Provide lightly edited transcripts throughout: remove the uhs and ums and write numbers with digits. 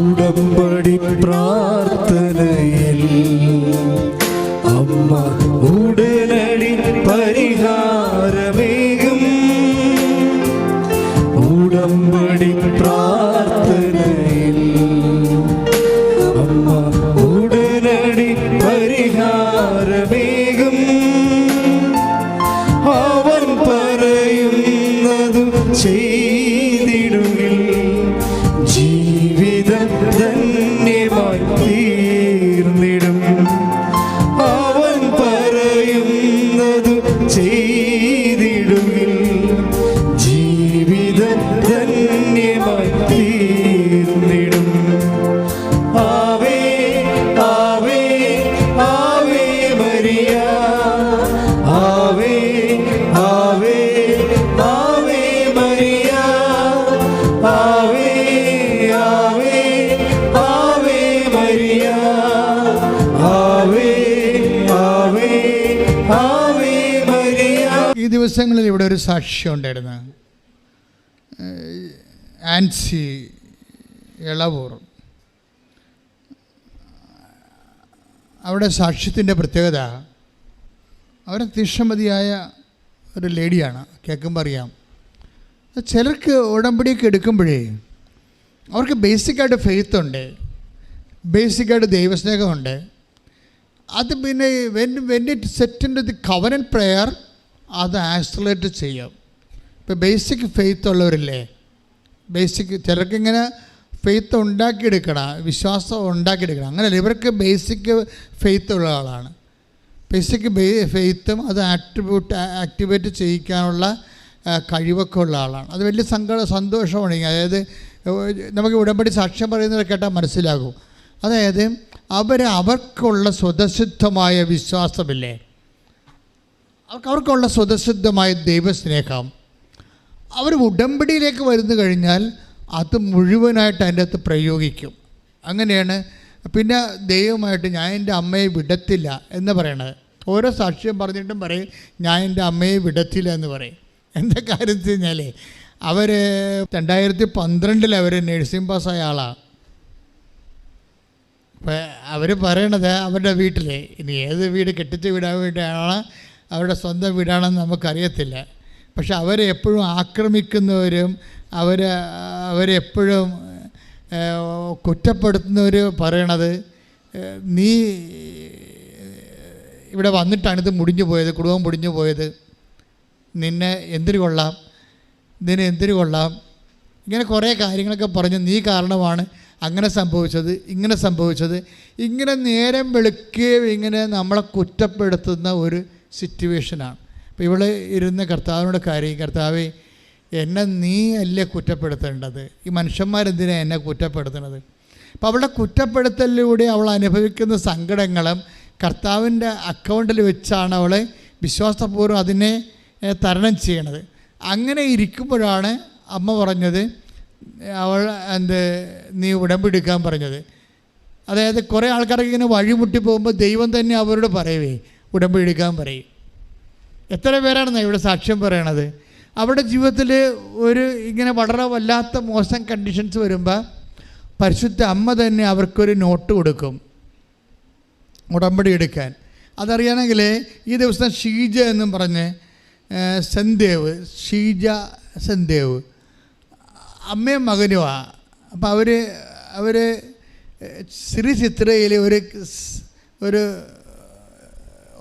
ഉടമ്പടി പ്രാർത്ഥനയിൽ അമ്മ ഉടനടി പരിഹാരമേകും. ഉടമ്പടി പ്രാർത്ഥനയിൽ അമ്മ ഉടനടി പരിഹാരമേകും. അവൻ പറയുന്നതു ചെയ്തിടുകിൽ ജീവിതം ധന്യമായി തീർന്നിടും. അവൻ പറയുന്നതു ചെയ്തിടുകിൽ ജീവിതം ധന്യമായി തീർന്നിടും. ആവേ ആവേ ആവേ മരിയ, ആവേ ആവേ ആവേ മരിയ, ആവേ ആവേ ആവേ മരിയ, ആവേ ആവേ ആവേ മരിയ. ഈ ദിവസങ്ങളിൽ ഇവിടെ ഒരു സാക്ഷ്യം ഉണ്ടായിരുന്നു. ആൻസി ഇളവൂർ. അവിടെ സാക്ഷ്യത്തിൻ്റെ പ്രത്യേകത, അവർ തീക്ഷമതിയായ ഒരു ലേഡിയാണ്. കേൾക്കുമ്പോൾ അറിയാം. ചിലർക്ക് ഉടമ്പടിയൊക്കെ എടുക്കുമ്പോഴേ അവർക്ക് ബേസിക്കായിട്ട് ഫെയ്ത്ത് ഉണ്ട്, ബേസിക്കായിട്ട് ദൈവസ്നേഹമുണ്ട്. അത് പിന്നെ when it set into the covenant prayer അത് ആക്സിലറേറ്റ് ചെയ്യും. ഇപ്പോൾ ബേസിക് ഫെയ്ത്ത് ഉള്ളവരില്ലേ, ബേസിക് ചിലർക്കിങ്ങനെ ഫെയ്ത്ത് ഉണ്ടാക്കിയെടുക്കണം, വിശ്വാസം ഉണ്ടാക്കിയെടുക്കണം. അങ്ങനെയല്ല, ഇവർക്ക് ബേസിക് ഫെയ്ത്ത് ഉള്ള ആളാണ്. ബേസിക് ഫെയ്ത്തും അത് ആക്ടിവേറ്റ് ചെയ്യിക്കാനുള്ള കഴിവൊക്കെ ഉള്ള ആളാണ്. അത് വലിയ സന്തോഷമാണ്. അതായത് നമുക്ക് ഉടമ്പടി സാക്ഷ്യം പറയുന്നത് കേട്ടാൽ മനസ്സിലാകും. അതായത് അവർക്കുള്ള സ്വതസിദ്ധമായ വിശ്വാസമില്ലേ, അവർക്കുള്ള സ്വതസിദ്ധമായ ദൈവസ്നേഹം, അവർ ഉടമ്പടിയിലേക്ക് വരുന്നു കഴിഞ്ഞാൽ അത് മുഴുവനായിട്ട് അതിൻ്റെ അകത്ത് പ്രയോഗിക്കും. അങ്ങനെയാണ് പിന്നെ ദൈവമായിട്ട് ഞാൻ എൻ്റെ അമ്മയെ വിടത്തില്ല എന്ന് പറയണത്. ഓരോ സാക്ഷ്യം പറഞ്ഞിട്ടും പറയും ഞാൻ എൻ്റെ അമ്മയെ വിടത്തില്ല എന്ന് പറയും. എന്താ കാര്യം വെച്ച് കഴിഞ്ഞാൽ അവർ 2012 അവർ നഴ്സിംഗ് പാസ്സായ ആളാണ്. അപ്പം അവർ പറയണത് അവരുടെ വീട്ടിൽ, ഇനി ഏത് വീട് കെട്ടിച്ച വീടാൻ വേണ്ടിയാണ് അവരുടെ സ്വന്തം വീടാണെന്ന് നമുക്കറിയത്തില്ല, പക്ഷെ അവരെ എപ്പോഴും ആക്രമിക്കുന്നവരും അവരെപ്പോഴും കുറ്റപ്പെടുത്തുന്നവർ പറയണത് നീ ഇവിടെ വന്നിട്ടാണിത് മുടിഞ്ഞു പോയത്, കുടുംബം മുടിഞ്ഞു പോയത്, നിന്നെ എന്തിനു കൊള്ളാം, ഇതിന് എന്തിനു കൊള്ളാം, ഇങ്ങനെ കുറേ കാര്യങ്ങളൊക്കെ പറഞ്ഞ് നീ കാരണമാണ് അങ്ങനെ സംഭവിച്ചത്, ഇങ്ങനെ സംഭവിച്ചത്, ഇങ്ങനെ നേരം വെളുക്കുകയും ഇങ്ങനെ നമ്മളെ കുറ്റപ്പെടുത്തുന്ന ഒരു സിറ്റുവേഷനാണ്. അപ്പോൾ ഇവിടെ ഇരുന്ന് കർത്താവിനോട് കാര്യം, കർത്താവേ എന്നെ നീ അല്ലേ കുറ്റപ്പെടുത്തേണ്ടത്, ഈ മനുഷ്യന്മാരെന്തിനാണ് എന്നെ കുറ്റപ്പെടുത്തുന്നത്. അപ്പോൾ അവളുടെ കുറ്റപ്പെടുത്തലിലൂടെ അവൾ അനുഭവിക്കുന്ന സങ്കടങ്ങളും കർത്താവിൻ്റെ അക്കൗണ്ടിൽ വെച്ചാണ് അവൾ വിശ്വാസപൂർവ്വം അതിനെ തരണം ചെയ്യണത്. അങ്ങനെ ഇരിക്കുമ്പോഴാണ് അമ്മ പറഞ്ഞത് അവൾ നീ ഉടമ്പെടുക്കാൻ പറഞ്ഞത്. അതായത് കുറേ ആൾക്കാർക്ക് ഇങ്ങനെ വഴിമുട്ടി പോകുമ്പോൾ ദൈവം തന്നെ അവരോട് പറയവേ ഉടമ്പെടുക്കാൻ പറയും. എത്ര പേരാണെന്ന് ഇവിടെ സാക്ഷ്യം പറയണത്. അവരുടെ ജീവിതത്തിൽ ഒരു ഇങ്ങനെ വളരെ വല്ലാത്ത മോശം കണ്ടീഷൻസ് വരുമ്പോൾ പരിശുദ്ധ അമ്മ തന്നെ അവർക്കൊരു നോട്ട് കൊടുക്കും ഉടമ്പടി എടുക്കാൻ. അതറിയണമെങ്കിൽ ഈ ദിവസം ഷീജ എന്നും പറഞ്ഞ് സെൻദേവ്, ഷീജ സെൻദേവ് അമ്മയും മകനുമാണ്. അപ്പോൾ അവർ ശ്രീ ചിത്രയിൽ ഒരു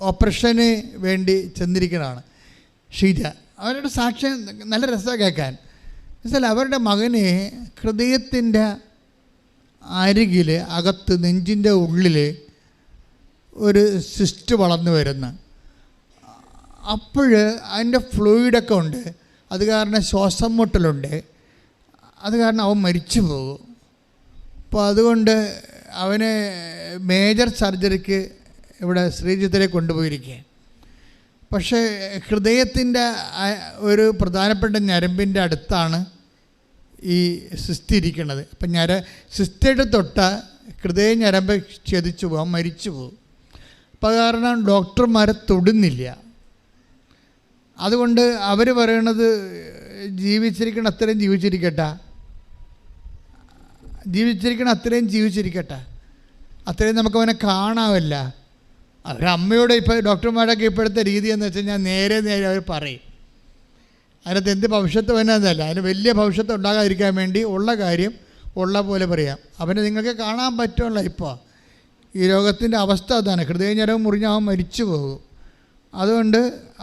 ഓപ്പറേഷന് വേണ്ടി ചെന്നിരിക്കുന്നതാണ് ഷീജ. അവരുടെ സാക്ഷ്യം നല്ല രസമാണ് കേൾക്കാൻ. എന്നുവെച്ചാൽ അവരുടെ മകന് ഹൃദയത്തിൻ്റെ അരികിൽ അകത്ത് നെഞ്ചിൻ്റെ ഉള്ളിൽ ഒരു സിസ്റ്റ് വളർന്നു വരുന്നു. അപ്പോൾ അതിൻ്റെ ഫ്ലൂയിഡൊക്കെ ഉണ്ട്, അത് കാരണം ശ്വാസം മുട്ടലുണ്ട്, അത് കാരണം അവൻ മരിച്ചു പോകും. അപ്പോൾ അതുകൊണ്ട് അവന് മേജർ സർജറിക്ക് ഇവിടെ ശ്രീജിത്തിലേക്ക് കൊണ്ടുപോയിരിക്കുക. പക്ഷേ ഹൃദയത്തിൻ്റെ ഒരു പ്രധാനപ്പെട്ട ഞരമ്പിൻ്റെ അടുത്താണ് ഈ സിസ്റ്റ് ഇരിക്കുന്നത്. അപ്പം സിസ്റ്റയുടെ തൊട്ട ഹൃദയ ഞരമ്പ് ഛേദിച്ചു പോകും, മരിച്ചു പോകും. അപ്പോൾ കാരണം ഡോക്ടർമാരെ തൊടുന്നില്ല. അതുകൊണ്ട് അവർ പറയണത് ജീവിച്ചിരിക്കണം, അത്രയും ജീവിച്ചിരിക്കട്ടെ, ജീവിച്ചിരിക്കണം അത്രയും ജീവിച്ചിരിക്കട്ടെ, അത്രയും നമുക്കവനെ കാണാമല്ല. അവരമ്മയോട് ഇപ്പോൾ ഡോക്ടർമാരൊക്കെ ഇപ്പോഴത്തെ രീതി എന്ന് വെച്ച് കഴിഞ്ഞാൽ നേരെ അവർ പറയും. അതിനകത്ത് എന്ത് ഭവിഷ്യത്ത് വരുന്നതല്ല, അതിന് വലിയ ഭവിഷ്യത്ത് ഉണ്ടാകാതിരിക്കാൻ വേണ്ടി ഉള്ള കാര്യം ഉള്ള പോലെ പറയാം. അവനെ നിങ്ങൾക്ക് കാണാൻ പറ്റുമല്ലോ. ഇപ്പോൾ ഈ രോഗത്തിൻ്റെ അവസ്ഥ അതാണ്, ഹൃദയഞരമ്പ് മുറിഞ്ഞ് അവൻ മരിച്ചു പോകും.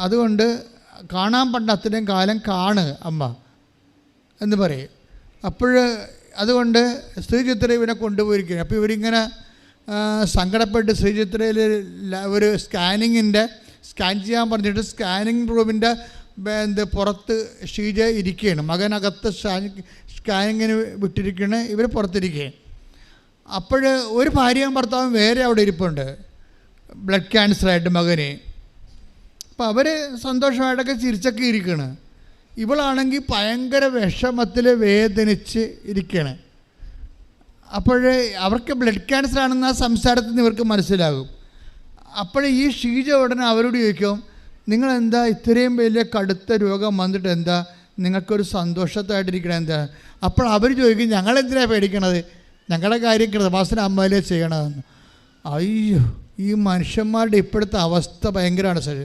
അതുകൊണ്ട് കാണാൻ പണ്ട അത്രയും കാലം അമ്മ എന്ന് പറയും. അതുകൊണ്ട് ശ്രീചിത്ര ഇവനെ കൊണ്ടുപോയിരിക്കുകയാണ്. അപ്പോൾ ഇവരിങ്ങനെ സങ്കടപ്പെട്ട് ശ്രീചിത്രയിൽ ഒരു സ്കാൻ ചെയ്യാൻ പറഞ്ഞിട്ട് സ്കാനിങ് റൂമിൻ്റെ പുറത്ത് ഷീജ ഇരിക്കുകയാണ്. മകനകത്ത് സ്കാനിങ്ങിന് വിട്ടിരിക്കുകയാണ്, ഇവർ പുറത്തിരിക്കുകയാണ്. ഒരു ഭാര്യയും ഭർത്താവും വേറെ അവിടെ ഇരിപ്പുണ്ട്, ബ്ലഡ് ക്യാൻസറായിട്ട് മകന്. അപ്പോൾ അവർ സന്തോഷമായിട്ടൊക്കെ ചിരിച്ചൊക്കെ ഇരിക്കുകയാണ്. ഇവളാണെങ്കിൽ ഭയങ്കര വിഷമത്തിൽ വേദനിച്ച് ഇരിക്കുകയാണ്. അവർക്ക് ബ്ലഡ് ക്യാൻസർ ആണെന്ന് ആ സംസാരത്തിൽ നിന്ന് ഇവർക്ക് മനസ്സിലാകും. ഈ ഷീജ ഉടനെ അവരോട് ചോദിക്കും, നിങ്ങളെന്താ ഇത്രയും വലിയ കടുത്ത രോഗം വന്നിട്ട് എന്താ നിങ്ങൾക്കൊരു സന്തോഷത്തായിട്ടിരിക്കണം എന്താ? അപ്പോൾ അവർ ചോദിക്കും, ഞങ്ങളെന്തിനാണ് പേടിക്കണത്, ഞങ്ങളുടെ കാര്യം കൃപാസന അമ്മയിലേ ചെയ്യണതെന്ന്. അയ്യോ, ഈ മനുഷ്യന്മാരുടെ ഇപ്പോഴത്തെ അവസ്ഥ ഭയങ്കരമാണ് സാർ.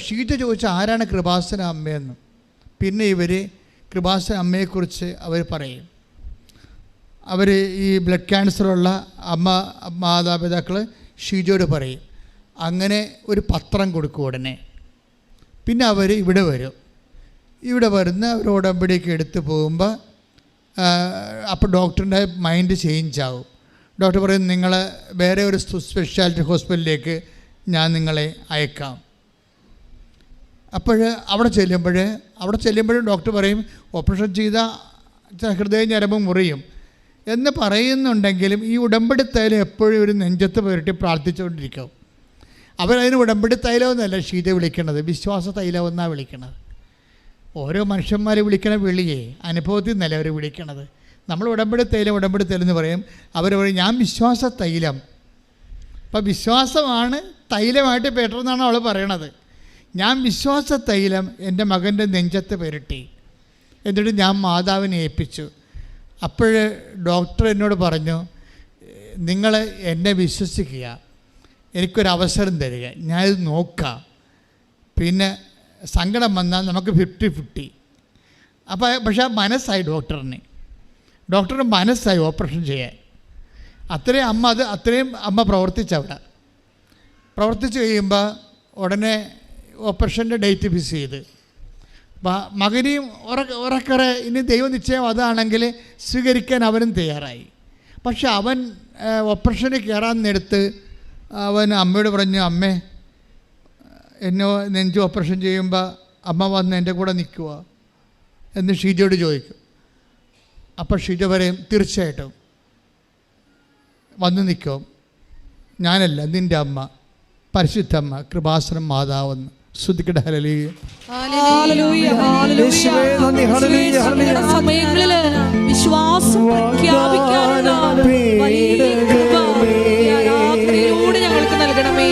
ഷീജ ചോദിച്ചാൽ ആരാണ് കൃപാസന അമ്മയെന്ന്. പിന്നെ ഇവർ കൃപാസന അമ്മയെക്കുറിച്ച് അവർ പറയും. അവർ ഈ ബ്ലഡ് ക്യാൻസറുള്ള മാതാപിതാക്കൾ ഷീജയോട് പറയും. അങ്ങനെ ഒരു പത്രം കൊടുക്കും ഉടനെ. പിന്നെ അവർ ഇവിടെ വരും. ഇവിടെ വരുന്ന ഒരു ഉടമ്പടിയൊക്കെ എടുത്ത് പോകുമ്പോൾ അപ്പോൾ ഡോക്ടറിൻ്റെ മൈൻഡ് ചേഞ്ച് ആവും. ഡോക്ടർ പറയും, നിങ്ങൾ വേറെ ഒരു സ്പെഷ്യാലിറ്റി ഹോസ്പിറ്റലിലേക്ക് ഞാൻ നിങ്ങളെ അയക്കാം. അവിടെ ചെല്ലുമ്പോഴും ഡോക്ടർ പറയും, ഓപ്പറേഷൻ ചെയ്ത ഹൃദയ ഞരമ്പ് മുറിയും എന്ന് പറയുന്നുണ്ടെങ്കിലും ഈ ഉടമ്പടി തൈലം എപ്പോഴും ഒരു നെഞ്ചത്ത് പുരട്ടി പ്രാർത്ഥിച്ചുകൊണ്ടിരിക്കും. അവരതിന് ഉടമ്പടി തൈലമെന്നല്ല ഷീജ വിളിക്കണത്, വിശ്വാസ തൈലമെന്നാണ് വിളിക്കണത്. ഓരോ മനുഷ്യന്മാരെ വിളിക്കണ വിളിയേ അനുഭവത്തിൽ നിന്നല്ല അവർ വിളിക്കണത്. നമ്മൾ ഉടമ്പടി തൈലം എന്ന് പറയും. അവർ പറയും, ഞാൻ വിശ്വാസ തൈലം. അപ്പോൾ വിശ്വാസമാണ് തൈലമായിട്ട് പെട്ടെന്നാണ് അവൾ പറയണത്. ഞാൻ വിശ്വാസ തൈലം എൻ്റെ മകൻ്റെ നെഞ്ചത്ത് പുരട്ടി, എന്നിട്ട് ഞാൻ മാതാവിനെ ഏൽപ്പിച്ചു. ഡോക്ടർ എന്നോട് പറഞ്ഞു, നിങ്ങൾ എന്നെ വിശ്വസിക്കുക, എനിക്കൊരവസരം തരിക, ഞാനിത് നോക്കാം, പിന്നെ സങ്കടം വന്നാൽ നമുക്ക് 50-50. പക്ഷേ മനസ്സായി ഡോക്ടറിന് മനസ്സായി ഓപ്പറേഷൻ ചെയ്യാൻ. അത്രയും അമ്മ പ്രവർത്തിച്ച് കഴിയുമ്പോൾ ഉടനെ ഓപ്പറേഷൻ്റെ ഡേറ്റ് ഫിക്സ് ചെയ്ത് മകനെയും ഉറക്കറെ ഇനി ദൈവനിശ്ചയം അതാണെങ്കിൽ സ്വീകരിക്കാൻ അവനും തയ്യാറായി. പക്ഷെ അവൻ ഓപ്പറേഷന് കയറാൻ നേരത്ത് അവൻ അമ്മയോട് പറഞ്ഞു, അമ്മേ എന്നെ നെഞ്ച് ഓപ്പറേഷൻ ചെയ്യുമ്പോൾ അമ്മ വന്ന് എൻ്റെ കൂടെ നിൽക്കുക എന്ന് ഷീജയോട് ചോദിക്കും. അപ്പോൾ ഷീജ പറയും, തീർച്ചയായിട്ടും വന്ന് നിൽക്കും, ഞാനല്ല നിൻ്റെ അമ്മ പരിശുദ്ധമ്മ കൃപാസനം മാതാവെന്ന്. ശ്രുതിക്കട്ടെ. ഹല്ലേലൂയ. സമയങ്ങളിൽ വിശ്വാസം പ്രഖ്യാപിക്കാനുള്ള വലിയ ആരാധനയിലൂടെ ഞങ്ങൾക്ക് നൽകണമേ.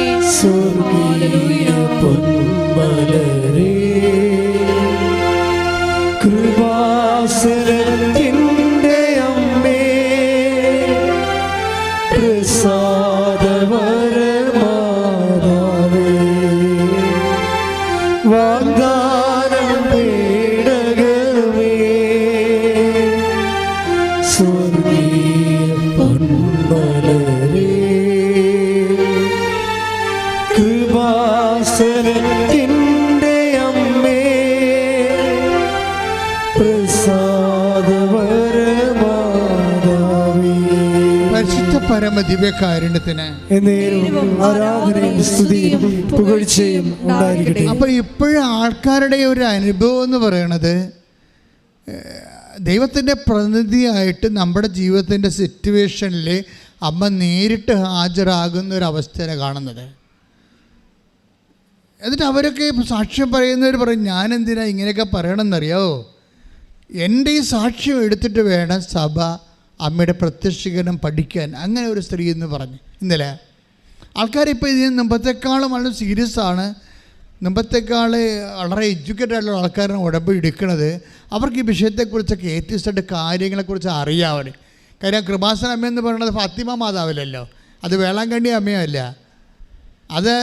കൃപാസനത്തിൻ്റെ അമ്മേ പ്രസാദവരമാതാവേ വാഗ്ദാനം പേടകമേ സ്വർഗീയ പൊന്മലരേ കൃപാസനത്തിൻ്റെ അമ്മേ പ്രസാദവരമാതാവേ പരിശുദ്ധ പരമ ദിവ്യകാരുണ്യത്തിന് ആരാധനയും സ്തുതിയും പുകഴ്ചയും ഉണ്ടായിരിക്കട്ടെ. അപ്പോൾ ഇപ്പോഴും ആൾക്കാരുടെ ഒരു അനുഭവം എന്ന് പറയണത് ദൈവത്തിൻ്റെ പ്രതിനിധിയായിട്ട് നമ്മുടെ ജീവിതത്തിൻ്റെ സിറ്റുവേഷനിൽ അമ്മ നേരിട്ട് ഹാജരാകുന്ന ഒരു അവസ്ഥയാണ് കാണുന്നത്. എന്നിട്ട് അവരൊക്കെ സാക്ഷ്യം പറയുന്നവർ പറയും, ഞാനെന്തിനാ ഇങ്ങനെയൊക്കെ പറയണമെന്നറിയാമോ, എൻ്റെ ഈ സാക്ഷ്യം എടുത്തിട്ട് വേണം സഭ അമ്മയുടെ പ്രത്യക്ഷീകരണം പഠിക്കാൻ. അങ്ങനെ ഒരു സ്ത്രീ എന്ന് പറഞ്ഞു ഇന്നലെ. ആൾക്കാരിപ്പോൾ ഇതിന് മുമ്പത്തെക്കാളും വളരെ സീരിയസ് ആണ്. മുമ്പത്തേക്കാൾ വളരെ എഡ്യൂക്കേറ്റഡ് ആയിട്ടുള്ള ആൾക്കാരാണ് ഉടമ്പടി എടുക്കുന്നത്. അവർക്ക് ഈ വിഷയത്തെക്കുറിച്ചൊക്കെ ഏത്യസ്റ്റായിട്ട് കാര്യങ്ങളെക്കുറിച്ച് അറിയാവർ. കാര്യം കൃപാസന അമ്മയെന്ന് പറയുന്നത് ഫാത്തിമ മാതാവില്ലല്ലോ, അത് വേളാങ്കണ്ണി അമ്മയല്ല, അത്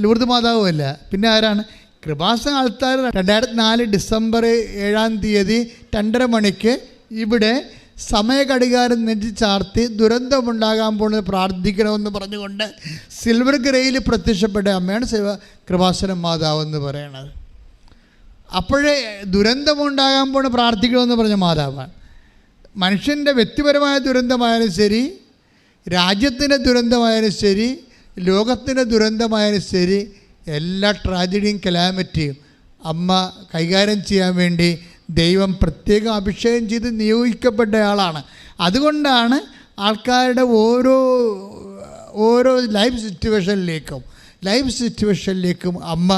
ലൂർദ് മാതാവുമല്ല. പിന്നെ ആരാണ്? കൃപാസന ആൾക്കാർ 2004 ഡിസംബർ 7 2:30 മണിക്ക് ഇവിടെ സമയഘടികാരം നെഞ്ചി ചാർത്തി ദുരന്തമുണ്ടാകാൻ പോകുന്നത് പ്രാർത്ഥിക്കണമെന്ന് പറഞ്ഞുകൊണ്ട് സിൽവർ ഗ്രേയിൽ പ്രത്യക്ഷപ്പെട്ട അമ്മയാണ് കൃപാസന മാതാവ് എന്ന് പറയണത്. അപ്പോഴേ ദുരന്തമുണ്ടാകാൻ പോകുന്നത് പ്രാർത്ഥിക്കണമെന്ന് പറഞ്ഞ മാതാവാണ്. മനുഷ്യൻ്റെ വ്യക്തിപരമായ ദുരന്തമായാലും ശരി, രാജ്യത്തിൻ്റെ ദുരന്തമായാലും ശരി, ലോകത്തിൻ്റെ ദുരന്തമായാലും ശരി, എല്ലാ ട്രാജഡിയും കലാമിറ്റിയും അമ്മ കൈകാര്യം ചെയ്യാൻ വേണ്ടി ദൈവം പ്രത്യേകം അഭിഷേകം ചെയ്ത് നിയോഗിക്കപ്പെട്ട ആളാണ്. അതുകൊണ്ടാണ് ആൾക്കാരുടെ ഓരോ ലൈഫ് സിറ്റുവേഷനിലേക്കും അമ്മ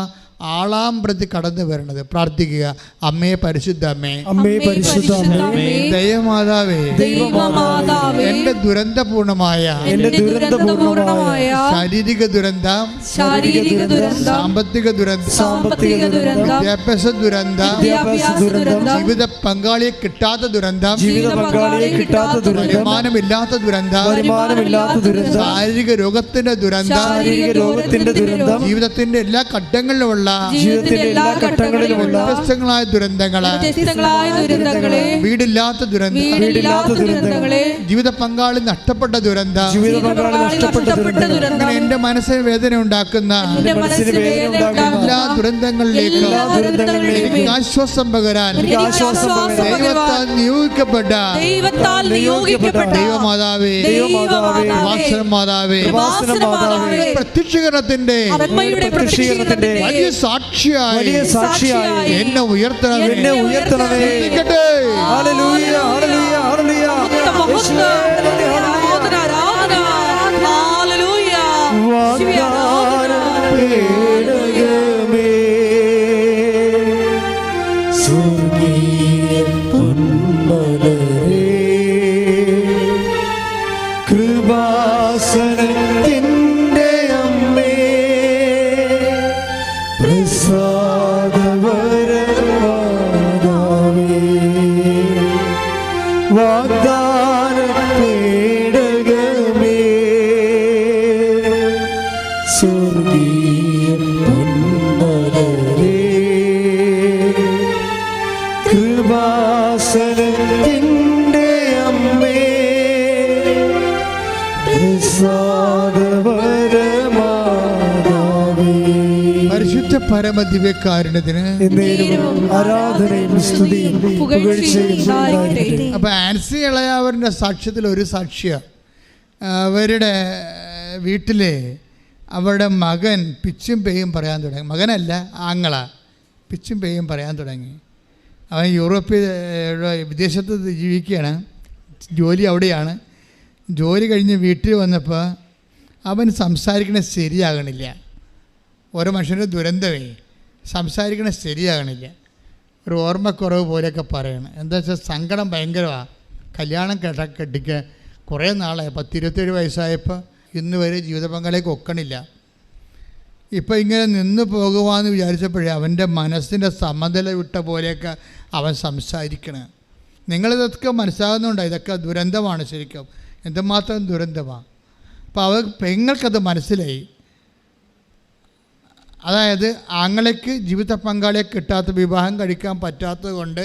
ആളാം പ്രതി കടന്നു വരണത്. പ്രാർത്ഥിക്കുക. അമ്മേ പരിശുദ്ധ അമ്മേ, ദൈവമാതാവേ, എൻ്റെ ദുരന്തപൂർണമായ ശാരീരിക ദുരന്തം, സാമ്പത്തിക ദുരന്തം, വിദ്യാഭ്യാസ ദുരന്തം, ജീവിത പങ്കാളിയെ കിട്ടാത്ത ദുരന്തം, വരുമാനമില്ലാത്ത ദുരന്തം, ശാരീരിക രോഗത്തിന്റെ ദുരന്തം, ജീവിതത്തിന്റെ എല്ലാ ഘട്ടങ്ങളിലുമുള്ള വ്യത്യസ്തങ്ങളായ ദുരന്തങ്ങളെ, വീടില്ലാത്ത ദുരന്തങ്ങളെ, ജീവിത പങ്കാളി നഷ്ടപ്പെട്ട ദുരന്തം, എന്റെ മനസ്സിന് വേദന ഉണ്ടാക്കുന്ന എല്ലാ ദുരന്തങ്ങളിലേക്കും ആശ്വാസം പകരാൻ ദൈവത്താൽ നിയോഗിക്കപ്പെട്ട ദൈവമാതാവേ, മാതാവേ, പ്രത്യക്ഷീകരണത്തിന്റെ വലിയ സാക്ഷിയായി എന്നെ ഉയർത്തണമേ. ഹല്ലേലൂയ, ഹല്ലേലൂയ, ഹല്ലേലൂയ. വാഗ്ദാനപേടകമേ, സ്വർഗീയ പൊന്മലരേ, കൃപാസനത്തിൻ്റെ അമ്മേ, പ്രസാദവരമാതാവേ, വാഗ്ദാനപേടകമേ, സ്വർഗീയ പൊന്മലരേ, കൃപാസനത്തിൻ്റെ അമ്മേ, പ്രസാദവരമാതാവേ, പരിശുദ്ധ പരമദിവ്യകാരുണ്യത്തിന് ആരാധനയും സ്തുതിയും പുകഴ്ചയും ഉണ്ടായിരിക്കട്ടെ. അപ്പോൾ ആൻസി ഇളയാവരുടെ സാക്ഷ്യത്തിൽ ഒരു സാക്ഷിയാണ്. അവരുടെ വീട്ടിലെ അവരുടെ മകൻ പിച്ചും പേയും പറയാൻ തുടങ്ങി. മകനല്ല, ആങ്ങള പിച്ചും പേയും പറയാൻ തുടങ്ങി. അവൻ യൂറോപ്പിൽ വിദേശത്ത് ജീവിക്കുകയാണ്, ജോലി അവിടെയാണ്. ജോലി കഴിഞ്ഞ് വീട്ടിൽ വന്നപ്പോൾ അവൻ സംസാരിക്കണത് ശരിയാകണില്ല. ഓരോ മനുഷ്യൻ്റെ ദുരന്തമേ, സംസാരിക്കണത് ശരിയാകണില്ല. ഒരു ഓർമ്മക്കുറവ് പോലെയൊക്കെ പറയണം. എന്താ വെച്ചാൽ സങ്കടം ഭയങ്കരമാണ്. കല്യാണം കെട്ടിക്കുക കുറേ നാളായി, 10-27 വയസ്സായപ്പോൾ ഇന്ന് വരെ ജീവിത പങ്കാളിക്ക് ഒക്കണില്ല. ഇപ്പം ഇങ്ങനെ നിന്ന് പോകുവാന്ന് വിചാരിച്ചപ്പോഴേ അവൻ്റെ മനസ്സിൻ്റെ സമനില വിട്ട പോലെയൊക്കെ അവൻ സംസാരിക്കണം. നിങ്ങളിതൊക്കെ മനസ്സിലാകുന്നുണ്ടോ? ഇതൊക്കെ ദുരന്തമാണ് ശരിക്കും, എന്തുമാത്രം ദുരന്തമാണ്. അപ്പോൾ പെങ്ങൾക്കത് മനസ്സിലായി. അതായത് ആങ്ങളയ്ക്ക് ജീവിത പങ്കാളിയെ കിട്ടാത്ത, വിവാഹം കഴിക്കാൻ പറ്റാത്തത് കൊണ്ട്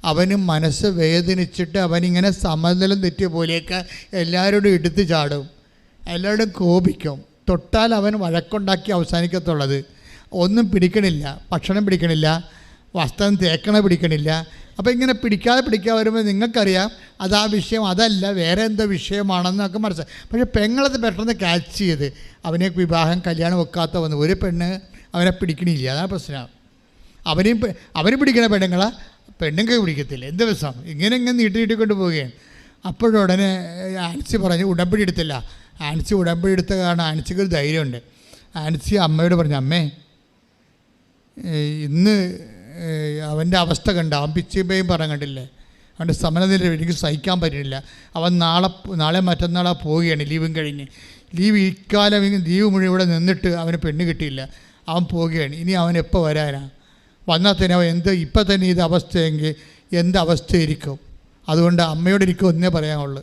അവന് മനസ്സ് വേദനിച്ചിട്ട് അവനിങ്ങനെ സമനില തെറ്റിയ പോലെയൊക്കെ എല്ലാവരോടും എടുത്തു ചാടും, എല്ലാവരോടും കോപിക്കും. തൊട്ടാൽ അവൻ വഴക്കുണ്ടാക്കി അവസാനിക്കത്തുള്ളത്. ഒന്നും പിടിക്കണില്ല, ഭക്ഷണം പിടിക്കണില്ല, വസ്ത്രം തേക്കണ പിടിക്കണില്ല. അപ്പോൾ ഇങ്ങനെ പിടിക്കാതെ വരുമ്പോൾ നിങ്ങൾക്കറിയാം അതാ വിഷയം, അതല്ല വേറെ എന്തോ വിഷയമാണെന്നൊക്കെ മനസ്സിലായി. പക്ഷേ പെങ്ങളത് പെട്ടെന്ന് ക്യാച്ച് ചെയ്ത് അവനെ വിവാഹം കല്യാണം വെക്കാത്ത വന്നു. ഒരു പെണ്ണ് അവനെ പിടിക്കണില്ല, അതാണ് പ്രശ്നം. അവന് പിടിക്കണ പെണ്ണുങ്ങൾ പിടിക്കത്തില്ല. എന്ത് ദിവസം ഇങ്ങനെ നീട്ടിക്കൊണ്ട് പോവുകയാണ്. അപ്പോഴുടനെ ആൻസി പറഞ്ഞു ഉടമ്പടി എടുത്തില്ല. ആൻസി ഉടമ്പടി എടുത്ത കാരണം ആൻസിക്ക് ഒരു ധൈര്യമുണ്ട്. ആൻസി അമ്മയോട് പറഞ്ഞു, അമ്മേ ഇന്ന് അവൻ്റെ അവസ്ഥ കണ്ട, അവൻ പിച്ചിപ്പയും പറയാൻ കണ്ടില്ലേ, അവൻ്റെ സമനില എനിക്ക് സഹിക്കാൻ പറ്റുന്നില്ല. അവൻ നാളെ മറ്റന്നാളാ പോവുകയാണ് ലീവും കഴിഞ്ഞ്. ലീവ് ഇക്കാലം ലീവ് മുഴുവൻ ഇവിടെ നിന്നിട്ട് അവന് പെണ്ണ് കിട്ടിയില്ല. അവൻ പോവുകയാണ്. ഇനി അവൻ എപ്പോൾ വരാനാണ്? വന്നാൽ തന്നെ അവൻ ഇപ്പം തന്നെ ഇത് അവസ്ഥയെങ്കിൽ എന്ത് അവസ്ഥയായിരിക്കും? അതുകൊണ്ട് അമ്മയോട് എനിക്ക് ഒന്നേ പറയാനുള്ളൂ,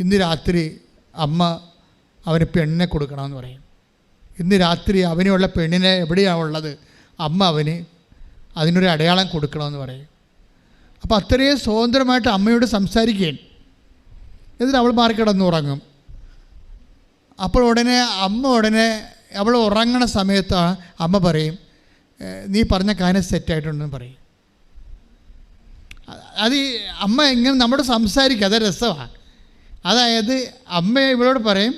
ഇന്ന് രാത്രി അമ്മ അവന് പെണ്ണിനെ കൊടുക്കണമെന്ന് പറയും. ഇന്ന് രാത്രി അവനുള്ള പെണ്ണിനെ എവിടെയാണ് ഉള്ളത്, അമ്മ അവന് അതിനൊരു അടയാളം കൊടുക്കണമെന്ന് പറയും. അപ്പോൾ അത്രയും സ്വതന്ത്രമായിട്ട് അമ്മയോട് സംസാരിക്കുകയാണ്. എന്നിട്ട് അവൾ മാറിക്കിടന്നുറങ്ങും. അപ്പോൾ ഉടനെ അവൾ ഉറങ്ങണ സമയത്ത് അമ്മ പറയും, നീ പറഞ്ഞ കാര്യം സെറ്റായിട്ടുണ്ടെന്ന് പറയും. അത് അമ്മ ഇങ്ങനെ നമ്മോട് സംസാരിക്കുക, അത് രസമാണ്. അതായത് അമ്മ ഇവളോട് പറയും,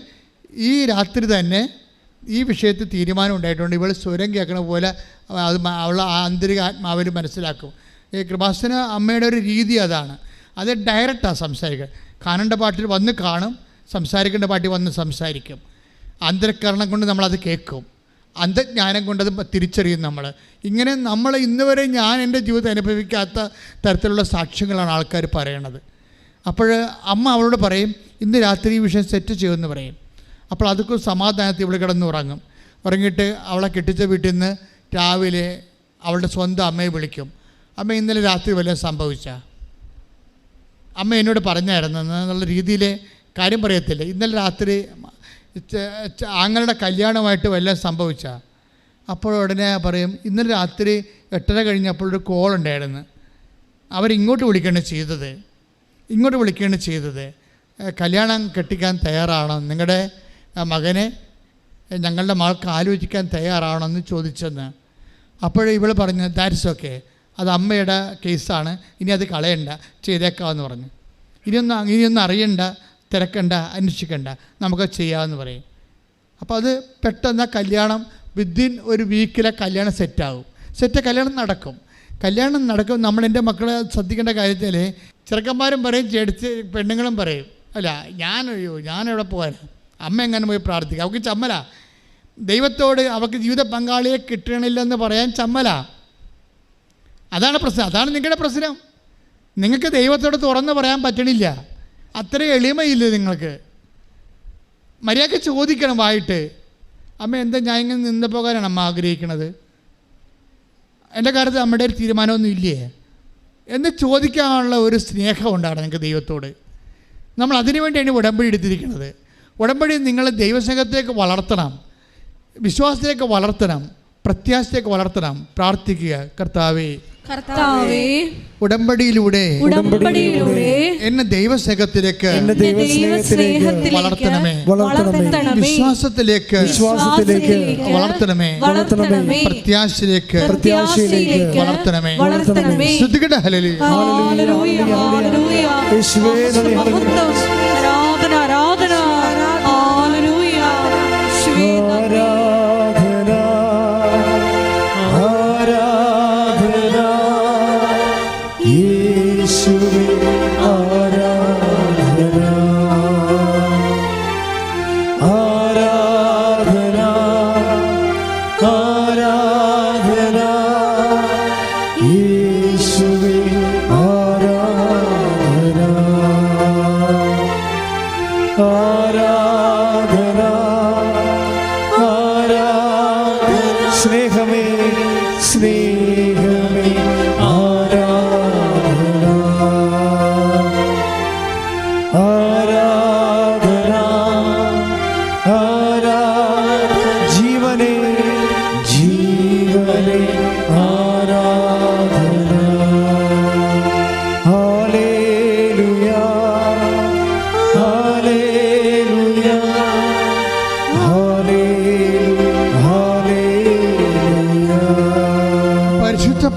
ഈ രാത്രി തന്നെ ഈ വിഷയത്തിൽ തീരുമാനം ഉണ്ടായിട്ടുണ്ട്. ഇവൾ സ്വരം കേൾക്കണ പോലെ അത് അവൾ ആന്തരിക ആത്മാവിൽ മനസ്സിലാക്കും. ഈ കൃപാസന അമ്മയുടെ ഒരു രീതി അതാണ്. അത് ഡയറക്റ്റാണ് സംസാരിക്കുക. കാണേണ്ട പാട്ടിൽ വന്ന് കാണും, സംസാരിക്കേണ്ട പാട്ടിൽ വന്ന് സംസാരിക്കും. അന്തരക്കരണം കൊണ്ട് നമ്മളത് കേൾക്കും, അന്തജ്ഞാനം കൊണ്ടത് തിരിച്ചറിയും നമ്മൾ. ഇങ്ങനെ നമ്മൾ ഇന്ന് വരെ ഞാൻ എൻ്റെ ജീവിതത്തിൽ അനുഭവിക്കാത്ത തരത്തിലുള്ള സാക്ഷ്യങ്ങളാണ് ആൾക്കാർ പറയണത്. അപ്പോൾ അമ്മ അവളോട് പറയും, ഇന്ന് രാത്രി ഈ വിഷയം സെറ്റ് ചെയ്യുമെന്ന് പറയും. അപ്പോൾ അതൊക്കെ സമാധാനത്തിൽ ഇവിടെ കിടന്നുറങ്ങും. ഉറങ്ങിയിട്ട് അവളെ കെട്ടിച്ച വീട്ടിൽ നിന്ന് രാവിലെ അവളുടെ സ്വന്തം അമ്മയെ വിളിക്കും. അമ്മ ഇന്നലെ രാത്രി വല്ലതും സംഭവിച്ച? അമ്മ എന്നോട് പറഞ്ഞായിരുന്നു എന്നുള്ള രീതിയിൽ കാര്യം പറയത്തില്ല. ഇന്നലെ രാത്രി ആങ്ങളുടെ കല്യാണമായിട്ട് വല്ലതും സംഭവിച്ച? അപ്പോൾ ഉടനെ പറയും, ഇന്നലെ രാത്രി 8:30 കഴിഞ്ഞപ്പോൾ ഒരു കോൾ ഉണ്ടായിരുന്നു, അവരിങ്ങോട്ട് വിളിക്കുകയാണ് ചെയ്തത്. കല്യാണം കെട്ടിക്കാൻ തയ്യാറാണോ, നിങ്ങളുടെ മകനെ ഞങ്ങളുടെ മകൾക്ക് ആലോചിക്കാൻ തയ്യാറാണോ എന്ന് ചോദിച്ചെന്ന്. അപ്പോൾ ഇവൾ പറഞ്ഞു, ദാറ്റ്സ് ഓക്കെ, അത് അമ്മയുടെ കേസാണ്, ഇനി അത് കളയണ്ട, ചെയ്തേക്കാമെന്ന് പറഞ്ഞു. ഇനിയൊന്നും അറിയണ്ട, തിരക്കണ്ട, അന്വേഷിക്കണ്ട, നമുക്ക് ചെയ്യാമെന്ന് പറയും. അപ്പോൾ അത് പെട്ടെന്ന് കല്യാണം വിത്തിൻ ഒരു വീക്കിലെ കല്യാണം കല്യാണം നടക്കും. നമ്മളെൻ്റെ മക്കളെ ശ്രദ്ധിക്കേണ്ട കാര്യത്തിൽ ചെറുക്കന്മാരും പറയും, പെണ്ണുങ്ങളും പറയും, അല്ല ഞാനെവിടെ പോകാൻ, അമ്മ എങ്ങനെ പോയി പ്രാർത്ഥിക്കുക, അവൾക്ക് ചമ്മല. ദൈവത്തോട് അവൾക്ക് ജീവിത പങ്കാളിയെ കിട്ടണില്ലെന്ന് പറയാൻ ചമ്മല. അതാണ് പ്രശ്നം. അതാണ് നിങ്ങളുടെ പ്രശ്നം. നിങ്ങൾക്ക് ദൈവത്തോട് തുറന്ന് പറയാൻ പറ്റണില്ല. അത്ര എളിമയില്ല നിങ്ങൾക്ക്. മര്യാദയ്ക്ക് ചോദിക്കണം വായിട്ട്, അമ്മ എന്താ ഞാൻ ഇങ്ങനെ നിന്ന് പോകാനാണ് അമ്മ ആഗ്രഹിക്കണത്, എൻ്റെ കാര്യത്തിൽ അമ്മയുടെ ഒരു തീരുമാനമൊന്നും ഇല്ലേ എന്ന് ചോദിക്കാനുള്ള ഒരു സ്നേഹം ഉണ്ടാകണം നിങ്ങൾക്ക് ദൈവത്തോട്. നമ്മൾ അതിനു വേണ്ടിയാണ് ഉടമ്പടി എടുത്തിരിക്കുന്നത്. ഉടമ്പടി നിങ്ങൾ ദൈവസ്നേഹത്തേക്ക് വളർത്തണം, വിശ്വാസത്തിലേക്ക് വളർത്തണം, പ്രത്യാശയിലേക്ക് വളർത്തണം. പ്രാർത്ഥിക്കുക, കർത്താവേ ഉടമ്പടിയിലൂടെ എന്നെ ദൈവസ്നേഹത്തിലേക്ക് വളർത്തണമേ, വിശ്വാസത്തിലേക്ക് വളർത്തണമേ, പ്രത്യാശയിലേക്ക് വളർത്തണമേ. ശ്രദ്ധിക്കട്ടെ, ഹല്ലേലൂയ.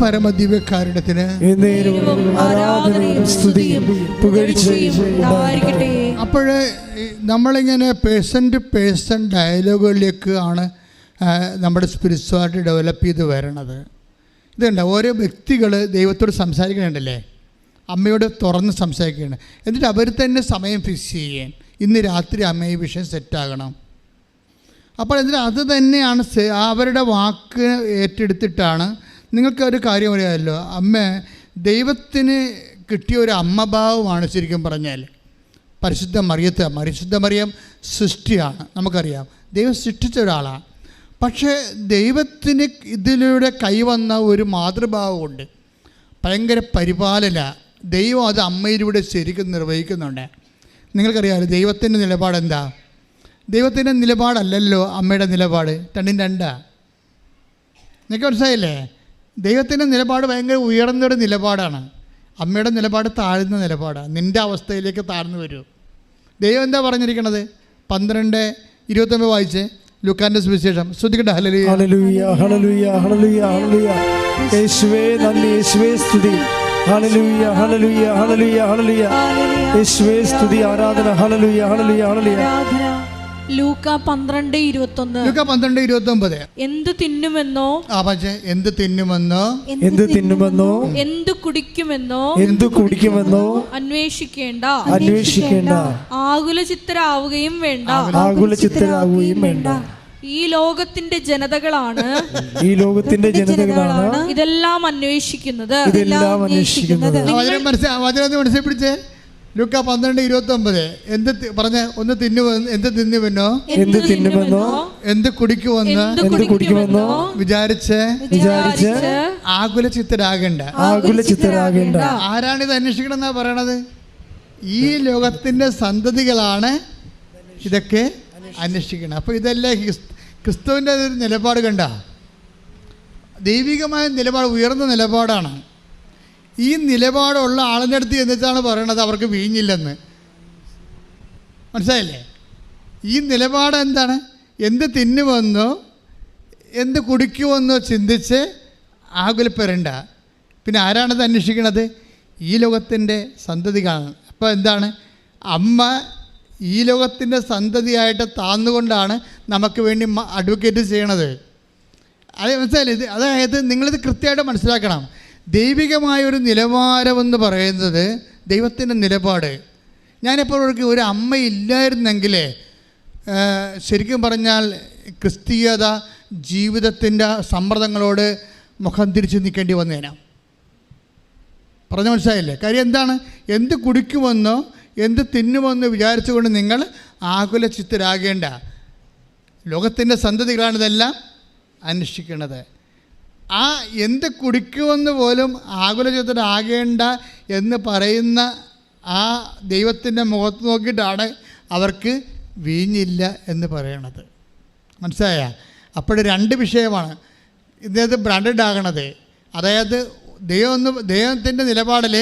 പരമദിവ്യകാരുണ്യത്തിന് അപ്പോൾ നമ്മളിങ്ങനെ പേഴ്സൺ ടു പേഴ്സൺ ഡയലോഗുകളിലേക്ക് ആണ് നമ്മുടെ സ്പിരിച്വാലിറ്റി ഡെവലപ്പ് ചെയ്ത് വരണത്. ഇതുണ്ട്, ഓരോ വ്യക്തികൾ ദൈവത്തോട് സംസാരിക്കണുണ്ടല്ലേ, അമ്മയോട് തുറന്ന് സംസാരിക്കുകയാണ്. എന്നിട്ട് അവർ തന്നെ സമയം ഫിക്സ് ചെയ്യാൻ, ഇന്ന് രാത്രി അമ്മ ഈ വിഷയം സെറ്റാകണം. അപ്പോൾ എന്നിട്ട് അത് തന്നെയാണ് അവരുടെ വാക്ക് ഏറ്റെടുത്തിട്ടാണ്. നിങ്ങൾക്ക് ഒരു കാര്യം അറിയാമല്ലോ, അമ്മ ദൈവത്തിന് കിട്ടിയ ഒരു അമ്മഭാവമാണ് ശരിക്കും പറഞ്ഞാൽ. പരിശുദ്ധ മറിയം സൃഷ്ടിയാണ്, നമുക്കറിയാം, ദൈവം സൃഷ്ടിച്ച ഒരാളാണ്. പക്ഷേ ദൈവത്തിന് ഇതിലൂടെ കൈവന്ന ഒരു മാതൃഭാവമുണ്ട്. ഭയങ്കര പരിപാലന. ദൈവം അത് അമ്മയിലൂടെ ശരിക്കും നിർവഹിക്കുന്നുണ്ട്. നിങ്ങൾക്കറിയാമല്ലോ ദൈവത്തിൻ്റെ നിലപാടെന്താ? ദൈവത്തിൻ്റെ നിലപാടല്ലല്ലോ അമ്മയുടെ നിലപാട്. രണ്ടും രണ്ടാ. നിങ്ങൾക്ക് മനസ്സിലായില്ലേ? ദൈവത്തിൻ്റെ നിലപാട് ഭയങ്കര ഉയർന്നൊരു നിലപാടാണ്. അമ്മയുടെ നിലപാട് താഴ്ന്ന നിലപാടാണ്. നിൻ്റെ അവസ്ഥയിലേക്ക് താഴ്ന്നു വരൂ. ദൈവം എന്താ പറഞ്ഞിരിക്കണത്? 12:29 വായിച്ച്. ലൂക്കാന്റെ സുവിശേഷം. ശ്രദ്ധിക്കട്ടെ. ഹല്ലേലൂയ ഹല്ലേലൂയ ഹല്ലേലൂയ ഹല്ലേലൂയ ഹല്ലേലൂയ. യേശുവേ നന്ദി, യേശുവേ സ്തുതി. ഹല്ലേലൂയ ഹല്ലേലൂയ ഹല്ലേലൂയ ഹല്ലേലൂയ. യേശുവേ സ്തുതി, ആരാധന. ഹല്ലേലൂയ ഹല്ലേലൂയ ഹല്ലേലൂയ. ലൂക്ക 12:21. ലൂക്ക 12:29. എന്ത് തിന്നുമെന്നോ പക്ഷേ എന്ത് തിന്നുമെന്നോ എന്ത് തിന്നുമെന്നോ എന്ത് കുടിക്കുമെന്നോ എന്ത് കുടിക്കുമെന്നോ അന്വേഷിക്കേണ്ട ആകുലചിത്തരാവുകയും വേണ്ട. ആകുലചിത്തരാവുകയും വേണ്ട. ഈ ലോകത്തിന്റെ ജനതകളാണ് ഇതെല്ലാം അന്വേഷിക്കുന്നത്. വചനം മനസ്സിൽ പിടിച്ചേ. ലൂക്ക 12:29. എന്ത് പറഞ്ഞ ഒന്ന് എന്ത് തിന്നുമെന്നോ എന്ത് കുടിക്കുമെന്നോ വിചാരിച്ച് ആകുലചിത്തരാകേണ്ട. ആരാണിത് അന്വേഷിക്കണം എന്നാ പറയണത്? ഈ ലോകത്തിന്റെ സന്തതികളാണ് ഇതൊക്കെ അന്വേഷിക്കണം. അപ്പോൾ ഇതെല്ലാം ക്രിസ്തുവിൻ്റെ ഒരു നിലപാട് കണ്ട. ദൈവികമായ നിലപാട് ഉയർന്ന നിലപാടാണ്. ഈ നിലപാടുള്ള ആളിൻ്റെ അടുത്ത് എന്നിട്ടാണ് പറയണത് അവർക്ക് വീഞ്ഞില്ലെന്ന്. മനസ്സിലായില്ലേ? ഈ നിലപാട് എന്താണ്? എന്ത് തിന്നുമെന്നോ എന്ത് കുടിക്കുമെന്നോ ചിന്തിച്ച് ആകുലപ്പെടേണ്ട. പിന്നെ ആരാണത് അന്വേഷിക്കണത്? ഈ ലോകത്തിൻ്റെ സന്തതികളാണ്. അപ്പോൾ എന്താണ്? അമ്മ ഈ ലോകത്തിൻ്റെ സന്തതിയായിട്ട് താന്നുകൊണ്ടാണ് നമുക്ക് വേണ്ടി അഡ്വക്കേറ്റ് ചെയ്യണത്. അത് മനസ്സിലായില്ലേ? അതായത് നിങ്ങളിത് കൃത്യമായിട്ട് മനസ്സിലാക്കണം. ദൈവികമായൊരു നിലവാരമെന്ന് പറയുന്നത് ദൈവത്തിൻ്റെ നിലപാട്. ഞാനെപ്പോഴും ഒരു അമ്മയില്ലായിരുന്നെങ്കിൽ ശരിക്കും പറഞ്ഞാൽ ക്രിസ്തീയത ജീവിതത്തിൻ്റെ സമ്മർദ്ദങ്ങളോട് മുഖം തിരിച്ച് നിൽക്കേണ്ടി വന്നേനാ. പറഞ്ഞ മനസ്സിലായില്ലേ? കാര്യം എന്താണ്? എന്ത് കുടിക്കുമെന്നോ എന്ത് തിന്നുമെന്നോ വിചാരിച്ചുകൊണ്ട് നിങ്ങൾ ആകുലചിത്തരാകേണ്ട. ലോകത്തിൻ്റെ സന്തതികളാണിതെല്ലാം അന്വേഷിക്കുന്നത്. ആ എന്ത് കുടിക്കുമെന്ന് പോലും ആകുലചിത്തരാകേണ്ട എന്ന് പറയുന്ന ആ ദൈവത്തിൻ്റെ മുഖത്ത് നോക്കിയിട്ടാണ് അവർക്ക് വീഞ്ഞില്ല എന്ന് പറയണത്. മനസ്സിലായ? അപ്പോൾ രണ്ട് വിഷയമാണ് ഇദ്ദേഹത്തെ ബ്രാൻഡഡ് ആകണത്. അതായത് ദൈവത്തിൻ്റെ നിലപാടിൽ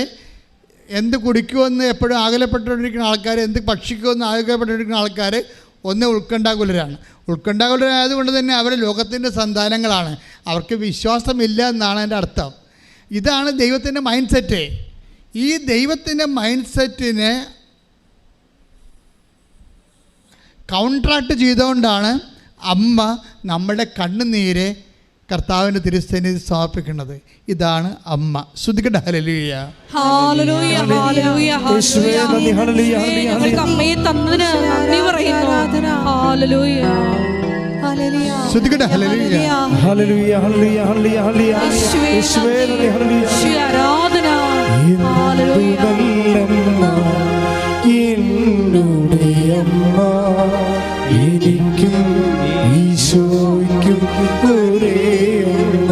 എന്ത് കുടിക്കുമെന്ന് എപ്പോഴും ആകുലപ്പെട്ടുകൊണ്ടിരിക്കുന്ന ആൾക്കാർ, എന്ത് ഭക്ഷിക്കുമെന്ന് ആകുലപ്പെട്ടുകൊണ്ടിരിക്കുന്ന ആൾക്കാർ ഒന്ന് ഉത്കണ്ഠാകുലരാണ്. ഉത്കണ്ഠാകുലരായതുകൊണ്ട് തന്നെ അവർ ലോകത്തിൻ്റെ സന്താനങ്ങളാണ്. അവർക്ക് വിശ്വാസമില്ല എന്നാണ് എൻ്റെ അർത്ഥം. ഇതാണ് ദൈവത്തിൻ്റെ മൈൻഡ് സെറ്റ്. ഈ ദൈവത്തിൻ്റെ മൈൻഡ് സെറ്റിനെ കൗൺട്രാക്ട് ചെയ്തുകൊണ്ടാണ് അമ്മ നമ്മുടെ കണ്ണുനീരെ കർത്താവിൻ്റെ തിരുസന്നിധിയിൽ സമർപ്പിക്കുന്നത്. ഇതാണ് അമ്മ. ശ്രദ്ധിക്കട്ടെ. ഹല്ലേലൂയ ഹല്ലേലൂയ ഹല്ലേലൂയ ഹല്ലേലൂയ. ഞങ്ങൾക്ക് അമ്മയെ തന്നതിന് നന്ദി പറയുന്നു. ഹല്ലേലൂയ ഹല്ലേലൂയ. ശ്രദ്ധിക്കട്ടെ. ഹല്ലേലൂയ ഹല്ലേലൂയ ഹല്ലേലൂയ ഹല്ലേലൂയ ഹല്ലേലൂയ. യേശുവേ നന്ദി. ഹല്ലേലൂയ. ആരാധന. ഹല്ലേലൂയ. എന്നുടെ അമ്മ എനിക്കും ഈശോയ്ക്കും ഒരേ അമ്മ.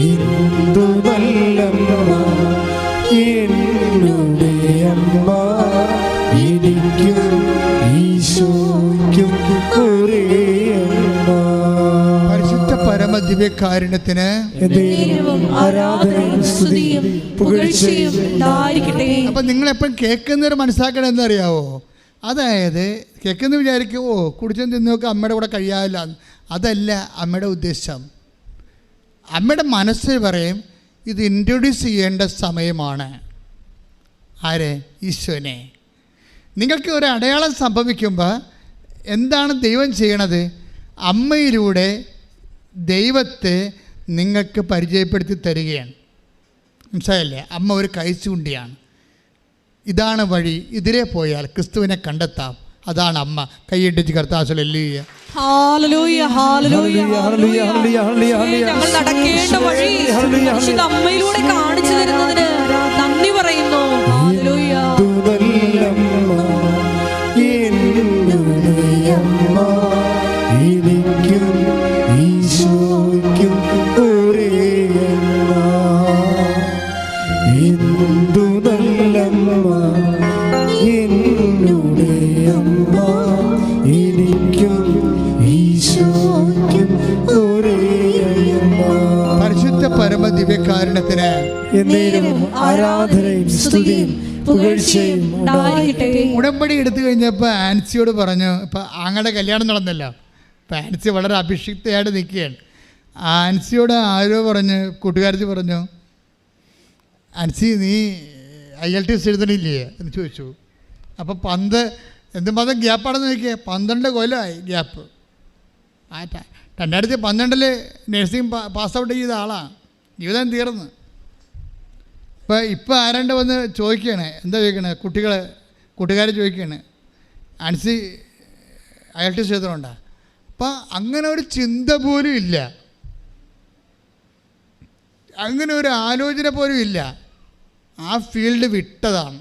എന്തു നല്ലമ്മ എന്നുടെ അമ്മ എനിക്കും ഈശോയ്ക്കും ഒരേ അമ്മ. പരിശുദ്ധ പരമദിവ്യകാരുണ്യത്തിന് ആരാധനയും സ്തുതിയും പുകഴ്ചയും ഉണ്ടായിരിക്കട്ടെ. അപ്പം നിങ്ങളെപ്പോഴും കേൾക്കുന്നവർ മനസ്സിലാക്കണം എന്നറിയാവോ? അതായത് കേൾക്കുന്ന വിചാരിക്കും കുടിച്ചും തിന്നൊക്കെ അമ്മയുടെ കൂടെ കഴിയാവില്ല. അതല്ല അമ്മയുടെ ഉദ്ദേശം. അമ്മയുടെ മനസ്സിൽ പറയും ഇത് ഇൻട്രൊഡ്യൂസ് ചെയ്യേണ്ട സമയമാണ്. ആരെ? ഈശോനെ. നിങ്ങൾക്ക് ഒരു അടയാളം സംഭവിക്കുമ്പോൾ എന്താണ് ദൈവം ചെയ്യണത്? അമ്മയിലൂടെ ദൈവത്തെ നിങ്ങൾക്ക് പരിചയപ്പെടുത്തി തരികയാണ്. മനസ്സിലായില്ലേ? അമ്മ ഒരു കൈച്ചൂണ്ടിയാണ്. ഇതാണ് വഴി. ഇതിലേ പോയാൽ ക്രിസ്തുവിനെ കണ്ടെത്താം. അതാണ് അമ്മ. കൈയിട്ടിച്ച് കർത്താവ്. ഹല്ലേലൂയ ഹല്ലേലൂയ ഹല്ലേലൂയ ഹല്ലേലൂയ. ഞങ്ങൾ നടക്കേണ്ട വഴി അമ്മയിലൂടെ കാണിച്ചു തരുന്നതിന് നന്ദി പറയുന്നു. ഹല്ലേലൂയ. എന്നുടെ അമ്മ അമ്മ എനിക്കും ഈശോയ്ക്കും ഒരേ അമ്മ. പരിശുദ്ധ പരമ ദിവ്യകാരുണ്യത്തിന് എന്നേരും ആരാധനയും സ്തുതിയും പുകഴ്ചയും ഉണ്ടാകട്ടെ. ഉടമ്പടി എടുത്തു കഴിഞ്ഞപ്പോൾ ആൻസിയോട് പറഞ്ഞു, ഇപ്പം ആങ്ങളുടെ കല്യാണം നടന്നല്ലോ, ഇപ്പം ആൻസി വളരെ അഭിഷിക്തയായിട്ട് നിൽക്കുകയാണ്. ആൻസിയോട് ആരോ പറഞ്ഞു, കൂട്ടുകാരത്തി പറഞ്ഞു, ആൻസി നീ IELTS എഴുതണില്ലേ എന്ന് ചോദിച്ചു. അപ്പോൾ എന്തുമാത്രം ഗ്യാപ്പാണെന്ന് നോക്കിയേ, 12 കൊല്ലമായി ഗ്യാപ്പ്. 2012 നഴ്സിംഗ് പാസ് ഔട്ട് ചെയ്ത ആളാണ്, ജീവിതം തീർന്ന്. ഇപ്പോൾ ആരാണ്ട് വന്ന് ചോദിക്കുകയാണ്, എന്താ ചോദിക്കണേ, കൂട്ടുകാർ ചോദിക്കുകയാണ്, ആൻസി IELTS എഴുതണുണ്ടോ? അപ്പം അങ്ങനെ ഒരു ചിന്ത പോലും ഇല്ല, അങ്ങനെ ഒരു ആലോചന പോലും ഇല്ല. ആ ഫീൽഡ് വിട്ടതാണ്,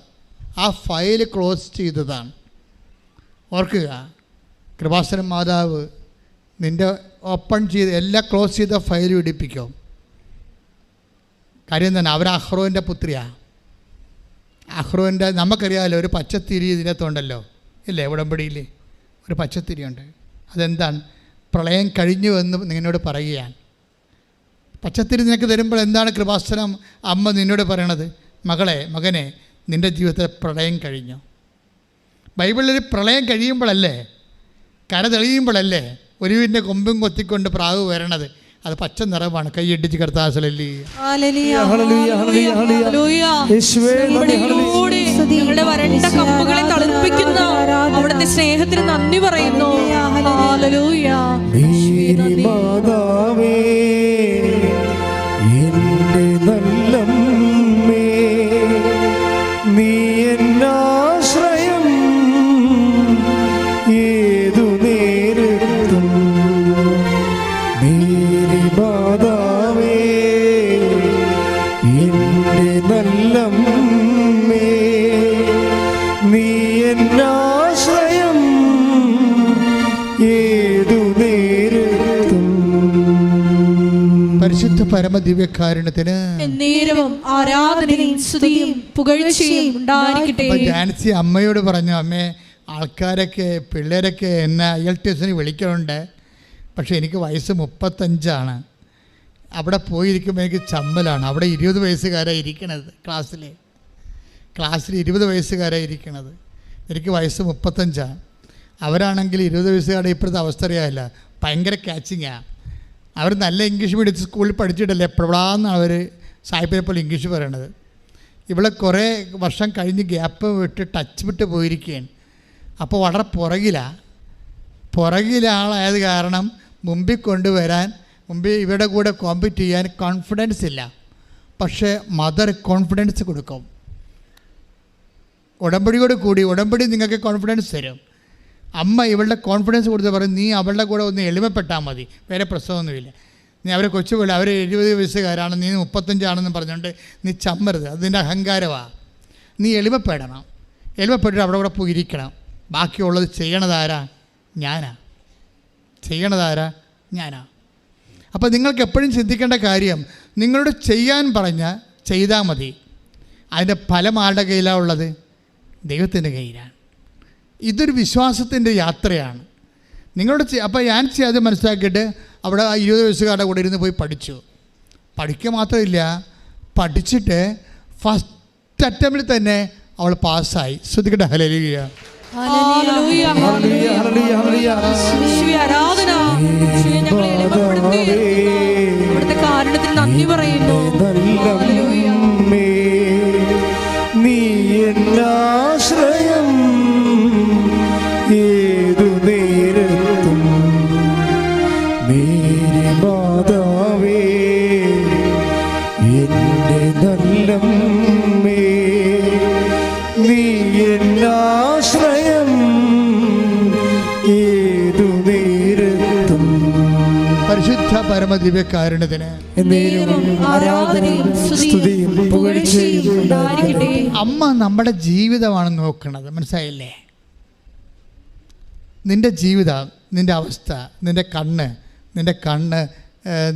ആ ഫയൽ ക്ലോസ് ചെയ്തതാണ്. ഓർക്കുക, കൃപാസനം മാതാവ് നിൻ്റെ ഓപ്പൺ ചെയ്ത് എല്ലാം ക്ലോസ് ചെയ്ത ഫയൽ പിടിപ്പിക്കും. കാര്യം തന്നെ, അവർ അഹ്റോൻ്റെ പുത്രിയാണ്. അഹ്റോൻ്റെ നമുക്കറിയാമല്ലോ, ഒരു പച്ചത്തിരി ഇതിനകത്തുണ്ടല്ലോ ഇല്ലേ, ഉടമ്പടിയിൽ ഒരു പച്ചത്തിരിയുണ്ട്. അതെന്താണ്? പ്രളയം കഴിഞ്ഞു എന്ന് നിന്നോട് പറയുകയാണ്. പച്ചത്തിരി നിനക്ക് തരുമ്പോൾ എന്താണ് കൃപാസനം അമ്മ നിന്നോട് പറയണത്? മകനെ നിൻ്റെ ജീവിതത്തിൽ പ്രളയം കഴിഞ്ഞു. ബൈബിളിൽ പ്രളയം കഴിയുമ്പോഴല്ലേ, കര തെളിയുമ്പോഴല്ലേ ഒരുവിൻ്റെ കൊമ്പും കൊത്തിക്കൊണ്ട് പ്രാവ് വരണത്. അത് പച്ച നിറമാണ്. കൈയടിച്ച് കർത്താസലല്ലേ. ഞങ്ങളുടെ വരണ്ട കമ്പുകളെ തളിർപ്പിക്കുന്ന അവിടുത്തെ സ്നേഹത്തിന് നന്ദി പറയുന്നു. മാതാവേ എന്റെ നല്ലമ്മേ, നീ എന്നാശ്രയം ഏതു നേരത്തും. മേരി മാതാവേ എന്റെ നല്ലമ്മേ, നീ എന്നാശ്രയം ഏതു നേരത്തും. പരിശുദ്ധ പരമ ദിവ്യകാരുണ്യത്തിന് എന്നേരവും ആരാധനയും സ്തുതിയും പുകഴ്ചയും ഉണ്ടായിരിക്കട്ടെ. ജാൻസി അമ്മയോട് പറഞ്ഞു, അമ്മേ ആൾക്കാരൊക്കെ പിള്ളേരൊക്കെ എന്നെ IELTS വിളിക്കുന്നുണ്ട്, പക്ഷേ എനിക്ക് വയസ്സ് 35. അവിടെ പോയിരിക്കുമ്പോൾ എനിക്ക് ചമ്മലാണ്. അവിടെ 20 വയസ്സുകാരാണ് ഇരിക്കണത്, ക്ലാസ്സിൽ 20 വയസ്സുകാരാണ് ഇരിക്കണത്. എനിക്ക് വയസ്സ് 35. അവരാണെങ്കിൽ 20 വയസ്സുകാരുടെ ഇപ്പോഴത്തെ അവസ്ഥ അറിയാമില്ല, ഭയങ്കര ക്യാച്ചിങ്ങാണ്. അവർ നല്ല ഇംഗ്ലീഷ് മീഡിയം സ്കൂളിൽ പഠിച്ചിട്ടല്ലേ എപ്പോഴാന്ന് അവർ സായിപ്പിനെ പോലെ ഇംഗ്ലീഷ് പറയണത്. ഇവിടെ കുറേ വർഷം കഴിഞ്ഞ് ഗ്യാപ്പ് വിട്ട് ടച്ച് വിട്ട് പോയിരിക്കുകയാണ്. അപ്പോൾ വളരെ പുറകിലാളായത് കാരണം മുമ്പിൽ കൊണ്ടുവരാൻ, മുമ്പിൽ ഇവരുടെ കൂടെ കോമ്പീറ്റ് ചെയ്യാൻ കോൺഫിഡൻസ് ഇല്ല. പക്ഷേ മദർ കോൺഫിഡൻസ് കൊടുക്കും. ഉടമ്പടിയോട് കൂടി ഉടമ്പടി നിങ്ങൾക്ക് കോൺഫിഡൻസ് തരും. അമ്മ ഇവളുടെ കോൺഫിഡൻസ് കൊടുത്ത് പറയും, നീ അവളുടെ കൂടെ ഒന്ന് എളിമപ്പെട്ടാൽ മതി, വേറെ പ്രശ്നമൊന്നുമില്ല. നീ അവരെ കൊച്ചുപോലെ അവർ 70 വയസ്സുകാരാണ്, നീ 35 പറഞ്ഞുകൊണ്ട് നീ ചമ്മരുത്, അതിൻ്റെ അഹങ്കാരമാണ്. നീ എളിമപ്പെടണം, എളിമപ്പെട്ടിട്ട് അവിടെ കൂടെ പോയിരിക്കണം. ബാക്കിയുള്ളത് ചെയ്യണതാരാ? ഞാനാ. അപ്പോൾ നിങ്ങൾക്ക് എപ്പോഴും ചിന്തിക്കേണ്ട കാര്യം, നിങ്ങളോട് ചെയ്യാൻ പറഞ്ഞാൽ ചെയ്താൽ മതി. അതിൻ്റെ ഫലം ആരുടെ കയ്യിലാണ് ഉള്ളത്? ദൈവത്തിൻ്റെ കയ്യിലാണ്. ഇതൊരു വിശ്വാസത്തിൻ്റെ യാത്രയാണ്. നിങ്ങളോട് അപ്പോൾ ഞാൻ അത് മനസ്സിലാക്കിയിട്ട് അവിടെ ആ 20 വയസ്സുകാരുടെ കൂടെ ഇരുന്ന് പോയി പഠിക്കുക മാത്രമില്ല, പഠിച്ചിട്ട് ഫസ്റ്റ് അറ്റംപ്റ്റിൽ തന്നെ അവൾ പാസ്സായി. ശ്രദ്ധിക്കട്ടെ. ഹല്ലേലൂയ. നന്ദി പറയുന്നു. നീ എന്നാശ്രയം ഏതു നേരത്തും. മേരി മാതാവേ എന്റെ നല്ലമ്മേ, നീ എന്നാശ്രയം ഏതു നേരത്തും. പരിശുദ്ധ പരമ ദിവ്യകാരുണ്യത്തിന് ആരാധനയും സ്തുതിയും പുകഴ്ചയും ഉണ്ടായിരിക്കട്ടെ. അമ്മ നമ്മുടെ ജീവിതമാണ് നോക്കുന്നത്, മനസ്സിലായില്ലേ? നിൻ്റെ ജീവിതം, നിൻ്റെ അവസ്ഥ, നിൻ്റെ കണ്ണ്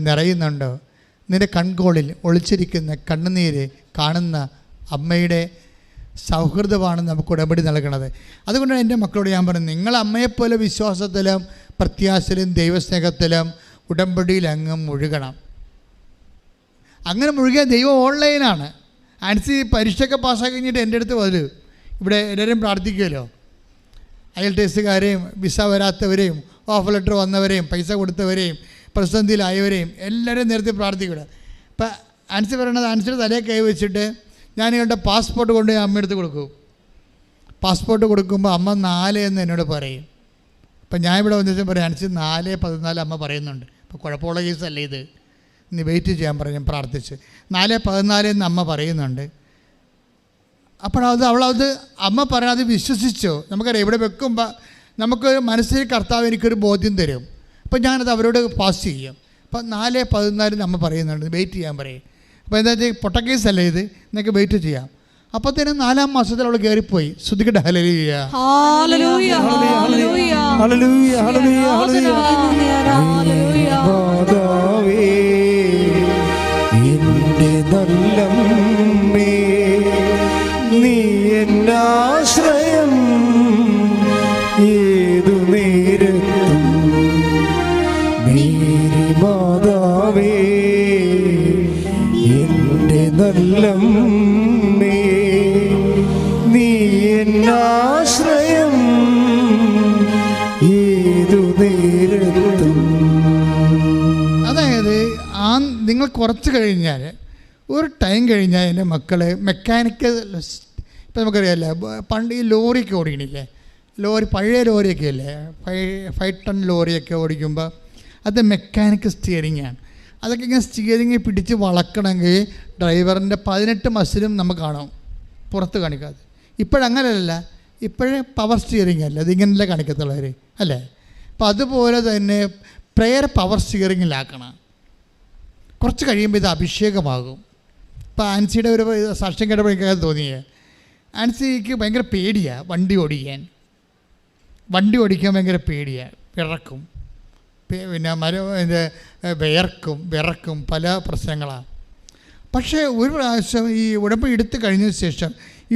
നിറയുന്നുണ്ടോ? നിൻ്റെ കൺകോളിൽ ഒളിച്ചിരിക്കുന്ന കണ്ണുനീര് കാണുന്ന അമ്മയുടെ സൗഹൃദമാണ് നമുക്ക് ഉടമ്പടി നൽകുന്നത്. അതുകൊണ്ടാണ് എൻ്റെ മക്കളോട് ഞാൻ പറയുന്നത്, നിങ്ങൾ അമ്മയെപ്പോലെ വിശ്വാസത്തിലും പ്രത്യാശയിലും ദൈവസ്നേഹത്തിലും ഉടമ്പടിയിൽ അങ്ങ് മുഴുകണം. അങ്ങനെ മുഴുകിയ ദൈവം ഓൺലൈനാണ്. ആൻസി പരീക്ഷയൊക്കെ പാസ്സാക്കി കഴിഞ്ഞിട്ട് എൻ്റെ അടുത്ത് വരും. ഇവിടെ എല്ലാവരും പ്രാർത്ഥിക്കുമല്ലോ, IELTSകാരെയും വിസ വരാത്തവരെയും ഓഫർ ലെറ്റർ വന്നവരെയും പൈസ കൊടുത്തവരെയും പ്രതിസന്ധിയിലായവരെയും എല്ലാവരെയും നേരത്തെ പ്രാർത്ഥിക്കുക. ഇപ്പം ആൻസി പറയണത്, ആൻസിയുടെ തലയെ കൈ വെച്ചിട്ട് ഞാൻ ഇവരുടെ പാസ്പോർട്ട് കൊണ്ട് അമ്മയെടുത്ത് കൊടുക്കും. പാസ്പോർട്ട് കൊടുക്കുമ്പോൾ അമ്മ 4 എന്ന് എന്നോട് പറയും. അപ്പം ഞാൻ ഇവിടെ വന്നിട്ട് പറയും, ആൻസി 4:14 അമ്മ പറയുന്നുണ്ട്. അപ്പോൾ കുഴപ്പമുള്ള കേസല്ലേ ഇത്, നീ വെയിറ്റ് ചെയ്യാൻ പറഞ്ഞു. ഞാൻ പ്രാർത്ഥിച്ച് 4:14 എന്ന് അമ്മ പറയുന്നുണ്ട്. അപ്പോഴത് അവളത് അമ്മ പറയാതെ വിശ്വസിച്ചോ. നമുക്കറിയാം, ഇവിടെ വെക്കുമ്പോൾ നമുക്ക് മനസ്സിൽ കർത്താവ് എനിക്കൊരു ബോധ്യം തരും. അപ്പോൾ ഞാനത് അവരോട് പാസ് ചെയ്യും. അപ്പോൾ 4:14 അമ്മ പറയുന്നുണ്ട്, വെയിറ്റ് ചെയ്യാൻ പറയും. അപ്പോൾ എന്താ വെച്ചാൽ പൊട്ടക്കേസല്ലേ ഇത്, നിങ്ങൾക്ക് വെയിറ്റ് ചെയ്യാം. അപ്പോൾ തന്നെ 4-ാം മാസത്തിൽ അവൾ കയറിപ്പോയി. ശ്രുതിക്കട്ടെ ഹല്ലേലൂയ. ഹല്ലേലൂയ ഹല്ലേലൂയ ഹല്ലേലൂയ ഹല്ലേലൂയ ഹല്ലേലൂയ. മാതാവേ എൻ്റെ നല്ലമ്മേ, നീ എന്നാശ്രയം ഏതു നേരത്തും. മേരി മാതാവേ എൻ്റെ നല്ലമ്മേ, നീ എന്നാശ്രയം ഏതു നേരത്തും. അതായത് നിങ്ങൾ കുറച്ച് കഴിഞ്ഞാൽ, ഒരു ടൈം കഴിഞ്ഞാൽ എൻ്റെ മക്കളെ മെക്കാനിക്കൽ, ഇപ്പം നമുക്കറിയാമല്ലോ പണ്ട് ഈ ലോറിയൊക്കെ ഓടിക്കണില്ലേ, പഴയ ലോറിയൊക്കെ അല്ലേ, 5 ടൺ ലോറിയൊക്കെ ഓടിക്കുമ്പോൾ അത് മെക്കാനിക്കൽ സ്റ്റിയറിങ്ങാണ്. അതൊക്കെ ഇങ്ങനെ സ്റ്റിയറിങ് പിടിച്ച് വളക്കണമെങ്കിൽ ഡ്രൈവറിൻ്റെ 18 മസിലും നമുക്ക് കാണാം, പുറത്ത് കാണിക്കാതെ. ഇപ്പോഴങ്ങനെയല്ല, ഇപ്പോഴേ പവർ സ്റ്റിയറിങ് അല്ല, അതിങ്ങനെയല്ല കാണിക്കത്തുള്ളവർ അല്ലേ. അപ്പോൾ അതുപോലെ തന്നെ പ്രെയർ പവർ സ്റ്റിയറിങ്ങിലാക്കണം. കുറച്ച് കഴിയുമ്പോൾ ഇത് അഭിഷേകമാകും. ഇപ്പോൾ ആൻസിയുടെ ഒരു സാക്ഷ്യം കേട്ടപ്പോൾ എനിക്ക് തോന്നിയേ, ആൻസിക്ക് ഭയങ്കര പേടിയാണ് വണ്ടി ഓടിക്കാൻ ഭയങ്കര പേടിയാണ്. വിറക്കും, പിന്നെ വിറക്കും, പല പ്രശ്നങ്ങളാണ്. പക്ഷേ ഒരു പ്രാവശ്യം ഈ ഉടമ്പടി എടുത്തു കഴിഞ്ഞതിന് ശേഷം ഈ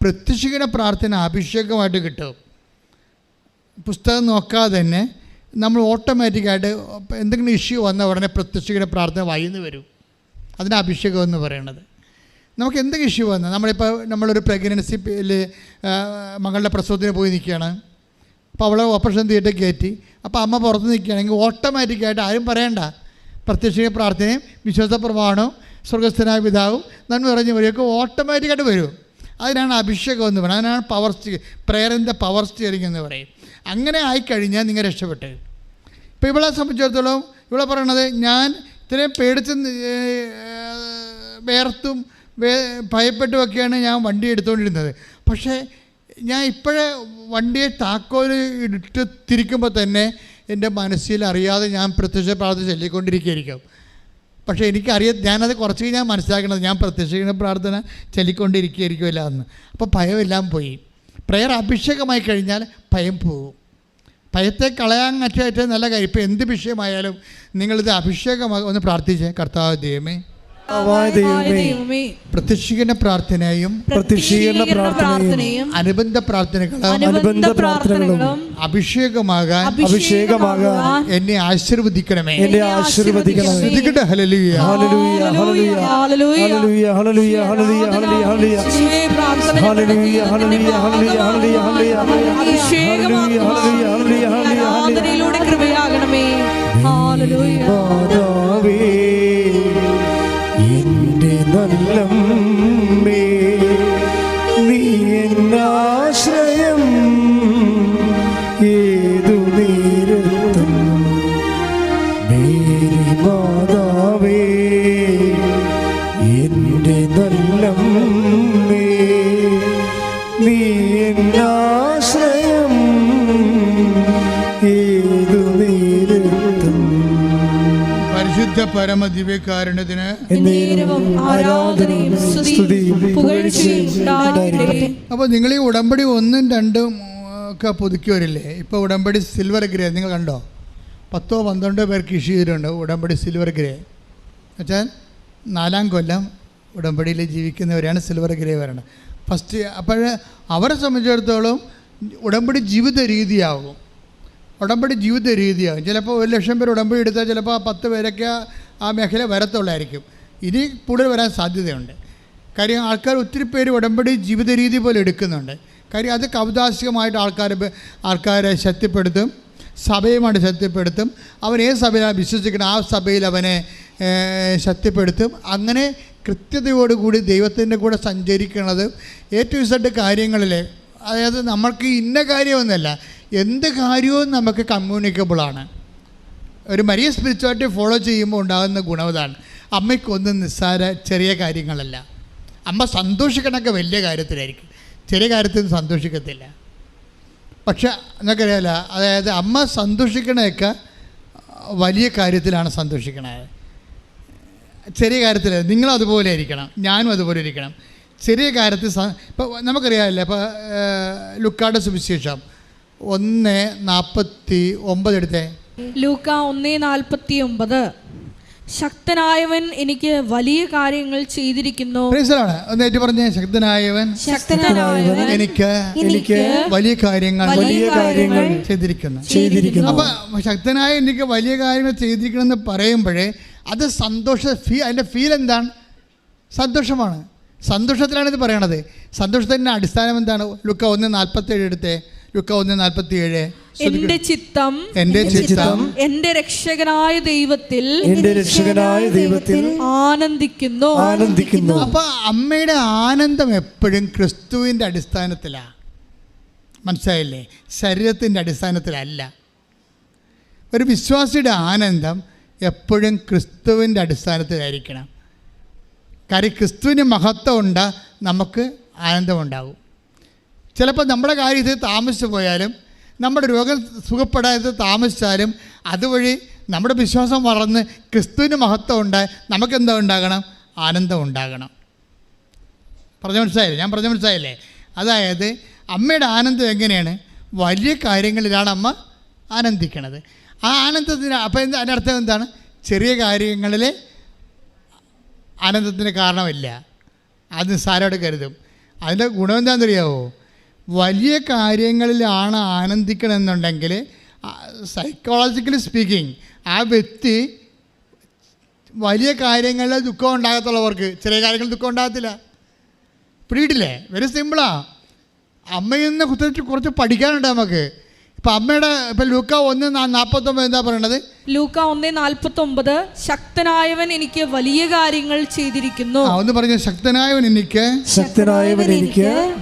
പ്രത്യക്ഷിക്കുന്ന പ്രാർത്ഥന അഭിഷേകമായിട്ട് കിട്ടും. പുസ്തകം നോക്കാതെ തന്നെ നമ്മൾ ഓട്ടോമാറ്റിക്കായിട്ട് എന്തെങ്കിലും ഇഷ്യൂ വന്ന ഉടനെ പ്രത്യക്ഷിക്കുന്ന പ്രാർത്ഥന വായിന്ന് വരും. അതിന് അഭിഷേകം എന്ന് പറയുന്നത്. നമുക്ക് എന്തെങ്കിലും ഇഷ്യൂ വന്നാൽ, നമ്മളൊരു പ്രഗ്നൻസിയിൽ മകളുടെ പ്രസവത്തിന് പോയി നിൽക്കുകയാണ്. അപ്പോൾ അവളെ ഓപ്പറേഷൻ തിയേറ്റർ കയറ്റി, അപ്പോൾ അമ്മ പുറത്ത് നിൽക്കുകയാണെങ്കിൽ ഓട്ടോമാറ്റിക്കായിട്ട് ആരും പറയണ്ട, പ്രത്യക്ഷിക്കുന്ന പ്രാർത്ഥനയും വിശ്വാസ പ്രമാണവും സ്വർഗസ്ഥനായ പിതാവും നന്മ പറഞ്ഞ വഴിയൊക്കെ ഓട്ടോമാറ്റിക്കായിട്ട് വരും. അതിനാണ് അഭിഷേകം എന്ന് പറയുന്നത്. അതിനാണ് പവർ പ്രേയറിൻ്റെ പവർ സ്റ്റിയറിംഗ് എന്ന് പറയും. അങ്ങനെ ആയിക്കഴിഞ്ഞാൽ നിങ്ങൾ രക്ഷപ്പെട്ടു. ഇപ്പോൾ ഇവളെ സംബന്ധിച്ചിടത്തോളം ഇവളെ പറയണത്, ഞാൻ ഇത്രയും പേടിച്ച് വേർത്തും ഭയപ്പെട്ടുമൊക്കെയാണ് ഞാൻ വണ്ടി എടുത്തുകൊണ്ടിരുന്നത്. പക്ഷേ ഞാൻ ഇപ്പോഴേ വണ്ടിയെ താക്കോൽ ഇട്ട് തിരിക്കുമ്പോൾ തന്നെ എൻ്റെ മനസ്സിൽ അറിയാതെ ഞാൻ പ്രത്യക്ഷ പ്രാർത്ഥന ചൊല്ലിക്കൊണ്ടിരിക്കുകയായിരിക്കും. പക്ഷേ ഞാനത് കുറച്ച് ഞാൻ മനസ്സിലാക്കണത്, ഞാൻ പ്രത്യക്ഷിക്കുന്ന പ്രാർത്ഥന ചൊല്ലിക്കൊണ്ടിരിക്കുകയായിരിക്കുമല്ല എന്ന്. അപ്പോൾ ഭയമെല്ലാം പോയി. പ്രയർ അഭിഷേകമായി കഴിഞ്ഞാൽ ഭയം പോകും. ഭയത്തെ കളയാൻ ഏറ്റവും നല്ല കാര്യം. ഇപ്പോൾ എന്ത് വിഷയമായാലും നിങ്ങളിത് അഭിഷേകമായി ഒന്ന് പ്രാർത്ഥിച്ചേ. കർത്താവ് ദൈവമേ, പ്രത്യക്ഷീകരണ പ്രാർത്ഥനയും അനുബന്ധ പ്രാർത്ഥനകളും അഭിഷേകമാകാൻ എന്നെ ആശീർവദിക്കണമേ. ശ്രദ്ധിക്കട്ടെ. ഹല്ലേലൂയ ഹല്ലേലൂയ ഹല്ലേലൂയ ഹല്ലേലൂയ ഹല്ലേലൂയ ഹല്ലേലൂയ ഹല്ലേലൂയ ഹല്ലേലൂയ ഹല്ലേലൂയ ഹല്ലേലൂയ കൃപയാകണമേ. ഹല്ലേലൂയ. എൻ്റെ നല്ലമ്മേ, നീ എന്നാശ്രയം ഏതു നേരത്തും. മേരി മാതാവേ എൻ്റെ നല്ലമ്മേ, നീ എന്നാശ്രയം ഏതു നേരത്തും. പരിശുദ്ധ പരമ ദിവ്യകാരുണ്യത്തിന് ആരാധനയും സ്തുതിയും പുകഴ്ചയും ഉണ്ടാകട്ടെ. അപ്പോൾ നിങ്ങൾ ഈ ഉടമ്പടി 1, 2 ഒക്കെ പുതുക്കിയവരില്ലേ? ഇപ്പോൾ ഉടമ്പടി സിൽവർ ഗ്രേ നിങ്ങൾ കണ്ടോ? 10-12 പേർക്ക് ഇഷ്യൂ ചെയ്തിട്ടുണ്ട് ഉടമ്പടി സിൽവർ ഗ്രേ. എന്നുവെച്ചാൽ 4-ാം കൊല്ലം ഉടമ്പടിയിൽ ജീവിക്കുന്നവരെയാണ് സിൽവർ ഗ്രേ വരണം. ഫസ്റ്റ്. അപ്പോൾ അവരെ സംബന്ധിച്ചിടത്തോളം ഉടമ്പടി ജീവിത രീതിയാകും. ഉടമ്പടി ജീവിത രീതിയാകും. ചിലപ്പോൾ 1,00,000 പേര് ഉടമ്പടി എടുത്താൽ ചിലപ്പോൾ 10 പേരൊക്കെ ആ മേഖല വരത്തുള്ളായിരിക്കും. ഇനി കൂടുതൽ വരാൻ സാധ്യതയുണ്ട്. കാര്യം ആൾക്കാർ ഒത്തിരി പേര് ഉടമ്പടി ജീവിത രീതി പോലെ എടുക്കുന്നുണ്ട്. കാര്യം അത് കൗതാശികമായിട്ട് ആൾക്കാരെ ശക്തിപ്പെടുത്തും, സഭയുമായിട്ട് ശക്തിപ്പെടുത്തും. അവൻ ഏത് സഭയിലാണ് വിശ്വസിക്കണം ആ സഭയിൽ അവനെ ശക്തിപ്പെടുത്തും. അങ്ങനെ കൃത്യതയോടുകൂടി ദൈവത്തിൻ്റെ കൂടെ സഞ്ചരിക്കുന്നത് ഏറ്റവും ഇഷ്ട കാര്യങ്ങളിൽ, അതായത് നമ്മൾക്ക് ഇന്ന കാര്യമൊന്നുമല്ല, എന്ത് കാര്യവും നമുക്ക് കമ്മ്യൂണിക്കബിളാണ്. ഒരു മരിയ സ്പിരിച്വാലിറ്റി ഫോളോ ചെയ്യുമ്പോൾ ഉണ്ടാകുന്ന ഗുണവതാണ്. അമ്മയ്ക്കൊന്നും നിസ്സാര ചെറിയ കാര്യങ്ങളല്ല. അമ്മ സന്തോഷിക്കണമൊക്കെ വലിയ കാര്യത്തിലായിരിക്കും, ചെറിയ കാര്യത്തിൽ സന്തോഷിക്കത്തില്ല. പക്ഷെ എന്നൊക്കെയല്ല, അതായത് അമ്മ സന്തോഷിക്കണതൊക്കെ വലിയ കാര്യത്തിലാണ് സന്തോഷിക്കണത്, ചെറിയ കാര്യത്തിൽ. നിങ്ങളും അതുപോലെ ഇരിക്കണം, ഞാനും അതുപോലെ ഇരിക്കണം. ചെറിയ കാര്യത്തിൽ ഇപ്പോൾ നമുക്കറിയാമല്ലേ, ഇപ്പോൾ ലൂക്കായുടെ സുവിശേഷം 1:49 എടുത്തേ. ലൂക്ക 1:49. ശക്തനായവൻ എനിക്ക് വലിയ കാര്യങ്ങൾ ചെയ്തിരിക്കുന്നു. ഒന്നേറ്റ് പറഞ്ഞേ, ശക്തനായവൻ എനിക്ക് വലിയ കാര്യങ്ങൾ ചെയ്തിരിക്കുന്നു. അപ്പൊ ശക്തനായ എനിക്ക് വലിയ കാര്യങ്ങൾ ചെയ്തിരിക്കണം എന്ന് പറയുമ്പോഴേ അത് അതിൻ്റെ ഫീൽ എന്താണ്? സന്തോഷമാണ്. സന്തോഷത്തിലാണ് ഇത് പറയണത്. സന്തോഷത്തിൻ്റെ അടിസ്ഥാനം എന്താണ്? ലൂക്ക 1:47 എടുത്തേ. ലൂക്ക 1:47. എന്റെ ചിത്തം എന്റെ രക്ഷകനായ ദൈവത്തിൽ ആനന്ദിക്കുന്നു. അപ്പൊ അമ്മയുടെ ആനന്ദം എപ്പോഴും ക്രിസ്തുവിൻ്റെ അടിസ്ഥാനത്തിലാണ്. മനസ്സിലായില്ലേ? ശരീരത്തിൻ്റെ അടിസ്ഥാനത്തിലല്ല. ഒരു വിശ്വാസിയുടെ ആനന്ദം എപ്പോഴും ക്രിസ്തുവിൻ്റെ അടിസ്ഥാനത്തിലായിരിക്കണം. കാര്യം ക്രിസ്തുവിന് മഹത്വം ഉണ്ട്, നമുക്ക് ആനന്ദമുണ്ടാകും. ചിലപ്പോൾ നമ്മുടെ കാര്യത്തിൽ താമസിച്ചു പോയാലും, നമ്മുടെ രോഗം സുഖപ്പെടാതെ താമസിച്ചാലും, അതുവഴി നമ്മുടെ വിശ്വാസം വളർന്ന് ക്രിസ്തുവിന് മഹത്വം ഉണ്ടായി നമുക്കെന്താ ഉണ്ടാകണം? ആനന്ദം ഉണ്ടാകണം. ഞാൻ പറഞ്ഞ മനസ്സിലായില്ലേ? അതായത് അമ്മയുടെ ആനന്ദം എങ്ങനെയാണ്? വലിയ കാര്യങ്ങളിലാണ് അമ്മ ആനന്ദിക്കണത്. ആ ആനന്ദത്തിന് അപ്പോൾ അതിൻ്റെ അർത്ഥം എന്താണ്? ചെറിയ കാര്യങ്ങളിൽ ആനന്ദത്തിന് കാരണമില്ല, അത് നിസ്സാരമായിട്ട് കരുതും. അതിൻ്റെ ഗുണം എന്താണെന്നറിയാമോ? വലിയ കാര്യങ്ങളിലാണ് ആനന്ദിക്കണമെന്നുണ്ടെങ്കിൽ സൈക്കോളജിക്കലി സ്പീക്കിംഗ് ആ വ്യക്തി വലിയ കാര്യങ്ങളിൽ ദുഃഖം ഉണ്ടാകത്തുള്ളവർക്ക് ചെറിയ കാര്യങ്ങളിൽ ദുഃഖം ഉണ്ടാകത്തില്ല. പിടിയിട്ടില്ലേ? വെരി സിമ്പിളാണ്. അമ്മയിൽ നിന്ന് കുറച്ച് പഠിക്കാനുണ്ട് നമുക്ക്. ഇപ്പം അമ്മയുടെ ഇപ്പം ലൂക്ക 1:49 എന്താ പറയണത്? ലൂക്ക 1:49. ശക്തനായവൻ എനിക്ക് വലിയ കാര്യങ്ങൾ ചെയ്തിരിക്കുന്നു. ഒന്ന് പറഞ്ഞു, ശക്തനായവൻ എനിക്ക്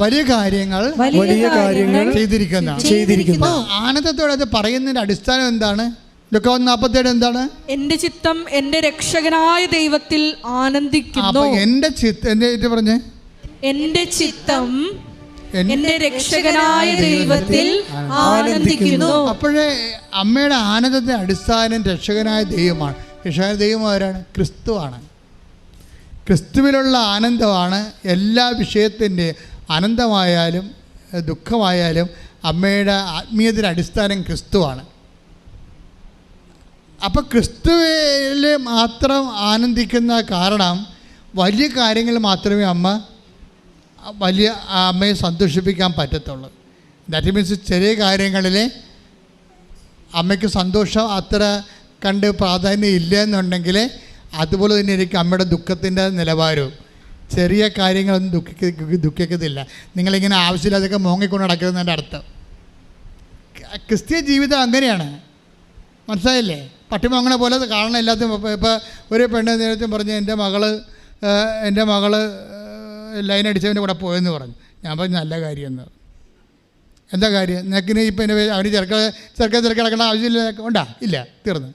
വലിയ കാര്യങ്ങൾ ചെയ്തിരിക്കുന്നു. ആനന്ദത്തോടെ അത് പറയുന്നതിന്റെ അടിസ്ഥാനം എന്താണ്? ലൂക്ക 1:47 എന്താണ്? എന്റെ ചിത്തം എന്റെ രക്ഷകനായ ദൈവത്തിൽ ആനന്ദിക്കുന്നു. എന്റെ ചിത്തം പറഞ്ഞേ, എന്റെ ചിത്തം എന്റെ രക്ഷകനായ ദൈവത്തിൽ ആനന്ദിക്കുന്നു. അപ്പോഴേ അമ്മയുടെ ആനന്ദത്തിന്റെ അടിസ്ഥാനം രക്ഷകനായ ദൈവമാണ്. രക്ഷകനായ ദൈവം ആരാണ്? ക്രിസ്തുവാണ്. ക്രിസ്തുവിലുള്ള ആനന്ദമാണ് എല്ലാ വിഷയത്തിൻ്റെ ആനന്ദമായാലും ദുഃഖമായാലും അമ്മയുടെ ആത്മീയതയുടെ അടിസ്ഥാനം ക്രിസ്തുവാണ്. അപ്പോൾ ക്രിസ്തുവിൽ മാത്രം ആനന്ദിക്കുന്ന കാരണം വലിയ കാര്യങ്ങൾ മാത്രമേ അമ്മയെ സന്തോഷിപ്പിക്കാൻ പറ്റത്തുള്ളൂ. ദാറ്റ് മീൻസ് ചെറിയ കാര്യങ്ങളിൽ അമ്മയ്ക്ക് സന്തോഷം അത്ര കണ്ട് പ്രാധാന്യം ഇല്ല എന്നുണ്ടെങ്കിൽ അതുപോലെ തന്നെ എനിക്ക് അമ്മയുടെ ദുഃഖത്തിൻ്റെ നിലവാരവും. ചെറിയ കാര്യങ്ങളൊന്നും ദുഃഖിക്കത്തില്ല. നിങ്ങളിങ്ങനെ ആവശ്യമില്ലാതൊക്കെ മോങ്ങിക്കൊണ്ട് നടക്കുന്നതിൻ്റെ അർത്ഥം. ക്രിസ്തീയ ജീവിതം അങ്ങനെയാണ്, മനസ്സിലായില്ലേ? പട്ടിമോങ്ങണ പോലെ കാണണം എല്ലാത്തും. ഇപ്പോൾ ഒരു പെണ്ണ് നേരത്തെ പറഞ്ഞ് എൻ്റെ മകള് ലൈൻ അടിച്ചവൻ്റെ കൂടെ പോയെന്ന് പറഞ്ഞു. ഞാൻ പറഞ്ഞു നല്ല കാര്യമെന്ന്. എന്താ കാര്യം? നിനക്കിന് ഇപ്പം എൻ്റെ അവന് ചെറുക്ക കിടക്കേണ്ട ആവശ്യമില്ല ഉണ്ടാ? ഇല്ല, തീർന്നു.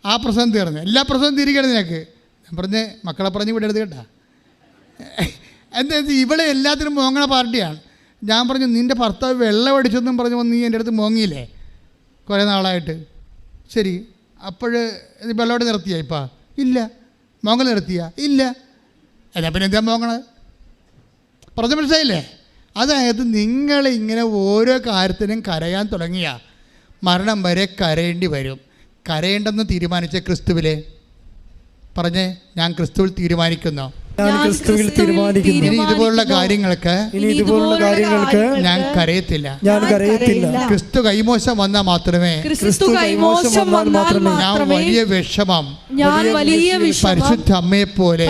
ആ പ്രശ്നം തീർന്നു. എല്ലാ പ്രശ്നവും തിരിക്കണം നിനക്ക്. ഞാൻ പറഞ്ഞ് മക്കളെ പറഞ്ഞ് വിടരുത് കേട്ടാ. എന്താ ഇവിടെ എല്ലാത്തിനും മോങ്ങണ പാർട്ടിയാണ്. ഞാൻ പറഞ്ഞു നിൻ്റെ ഭർത്താവ് വെള്ളം അടിച്ചെന്നും പറഞ്ഞു നീ എൻ്റെ അടുത്ത് മോങ്ങിയില്ലേ കുറേ നാളായിട്ട്? ശരി, അപ്പോൾ വെള്ളമോട് നിർത്തിയാ? ഇപ്പം ഇല്ല. മോങ്ങൽ നിർത്തിയാ? ഇല്ല. എന്നാ പിന്നെ എന്താ മോങ്ങണത്? പറഞ്ഞ മനസ്സിലായില്ലേ? അതായത് നിങ്ങളിങ്ങനെ ഓരോ കാര്യത്തിനും കരയാൻ തുടങ്ങിയ മരണം വരെ കരയേണ്ടി വരും. കരയേണ്ടെന്ന് തീരുമാനിച്ച ക്രിസ്തുവിലെ പറഞ്ഞേ, ഞാൻ ക്രിസ്തുവിൽ തീരുമാനിക്കുന്നു. ഞാൻ ക്രിസ്തുവിൽ തീരുമാനിക്കുന്നു. ഇനി ഇതുപോലുള്ള കാര്യങ്ങൾക്ക് ഞാൻ കരയത്തില്ല. ക്രിസ്തു കൈമോശം വന്നാൽ മാത്രമേ ഞാൻ വലിയ വിഷമം പരിശുദ്ധ അമ്മയെ പോലെ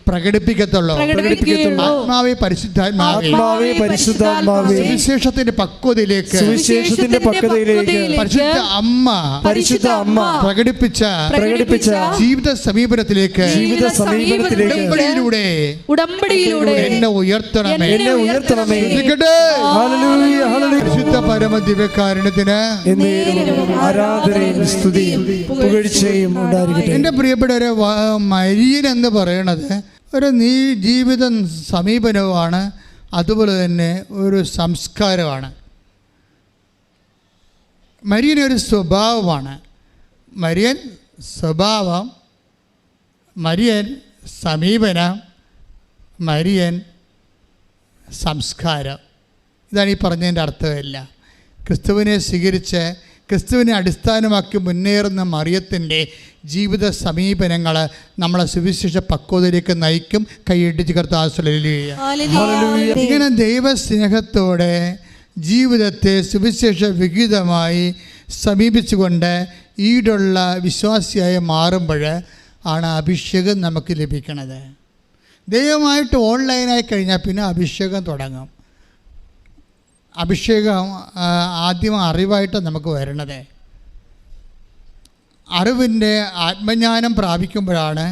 പ്രകടിപ്പിക്കത്തുള്ളൂ. ആത്മാവേ പരിശുദ്ധാത്മാവേ സുവിശേഷത്തിന്റെ പക്വതയിലേക്ക് പരിശുദ്ധ അമ്മ പ്രകടിപ്പിച്ച ജീവിത സമീപനത്തിലേക്ക് ഉടമ്പടിയിലൂടെ എന്നെ ഉയർത്തണമേ. പരിശുദ്ധ പരമ ദിവ്യകാരുണ്യത്തിന് ആരാധനയും സ്തുതിയും പുകഴ്ചയും ഉണ്ടായിരിക്കട്ടെ. എന്റെ പ്രിയപ്പെട്ടവരെ, മരിയൻ എന്ന് പറയണത് ഒരു ജീവിത സമീപനവുമാണ്, അതുപോലെ തന്നെ ഒരു സംസ്കാരമാണ്. മരിയൻ ഒരു സ്വഭാവമാണ്. മരിയൻ സ്വഭാവം, മരിയൻ സമീപനം, മരിയൻ സംസ്കാരം. ഇതാണ് ഈ പറഞ്ഞതിൻ്റെ അർത്ഥമില്ല. ക്രിസ്തുവിനെ സ്വീകരിച്ച് ക്രിസ്തുവിനെ അടിസ്ഥാനമാക്കി മുന്നേറുന്ന മറിയത്തിൻ്റെ ജീവിത സമീപനങ്ങൾ നമ്മളെ സുവിശേഷ പക്വതയിലേക്ക് നയിക്കും. കൈയിടിച്ച് കർത്താവ്. ഇങ്ങനെ ദൈവസ്നേഹത്തോടെ ജീവിതത്തെ സുവിശേഷ വിഹിതമായി സമീപിച്ചുകൊണ്ട് ഈടുള്ള വിശ്വാസിയായി മാറുമ്പോൾ ആണ് അഭിഷേകം നമുക്ക് ലഭിക്കുന്നത്. ദൈവമായിട്ട് ഓൺലൈനായി കഴിഞ്ഞാൽ പിന്നെ അഭിഷേകം തുടങ്ങും. അഭിഷേകം ആദ്യം അറിവായിട്ട് നമുക്ക് വരണത്. അറിവിൻ്റെ ആത്മജ്ഞാനം പ്രാപിക്കുമ്പോഴാണ്,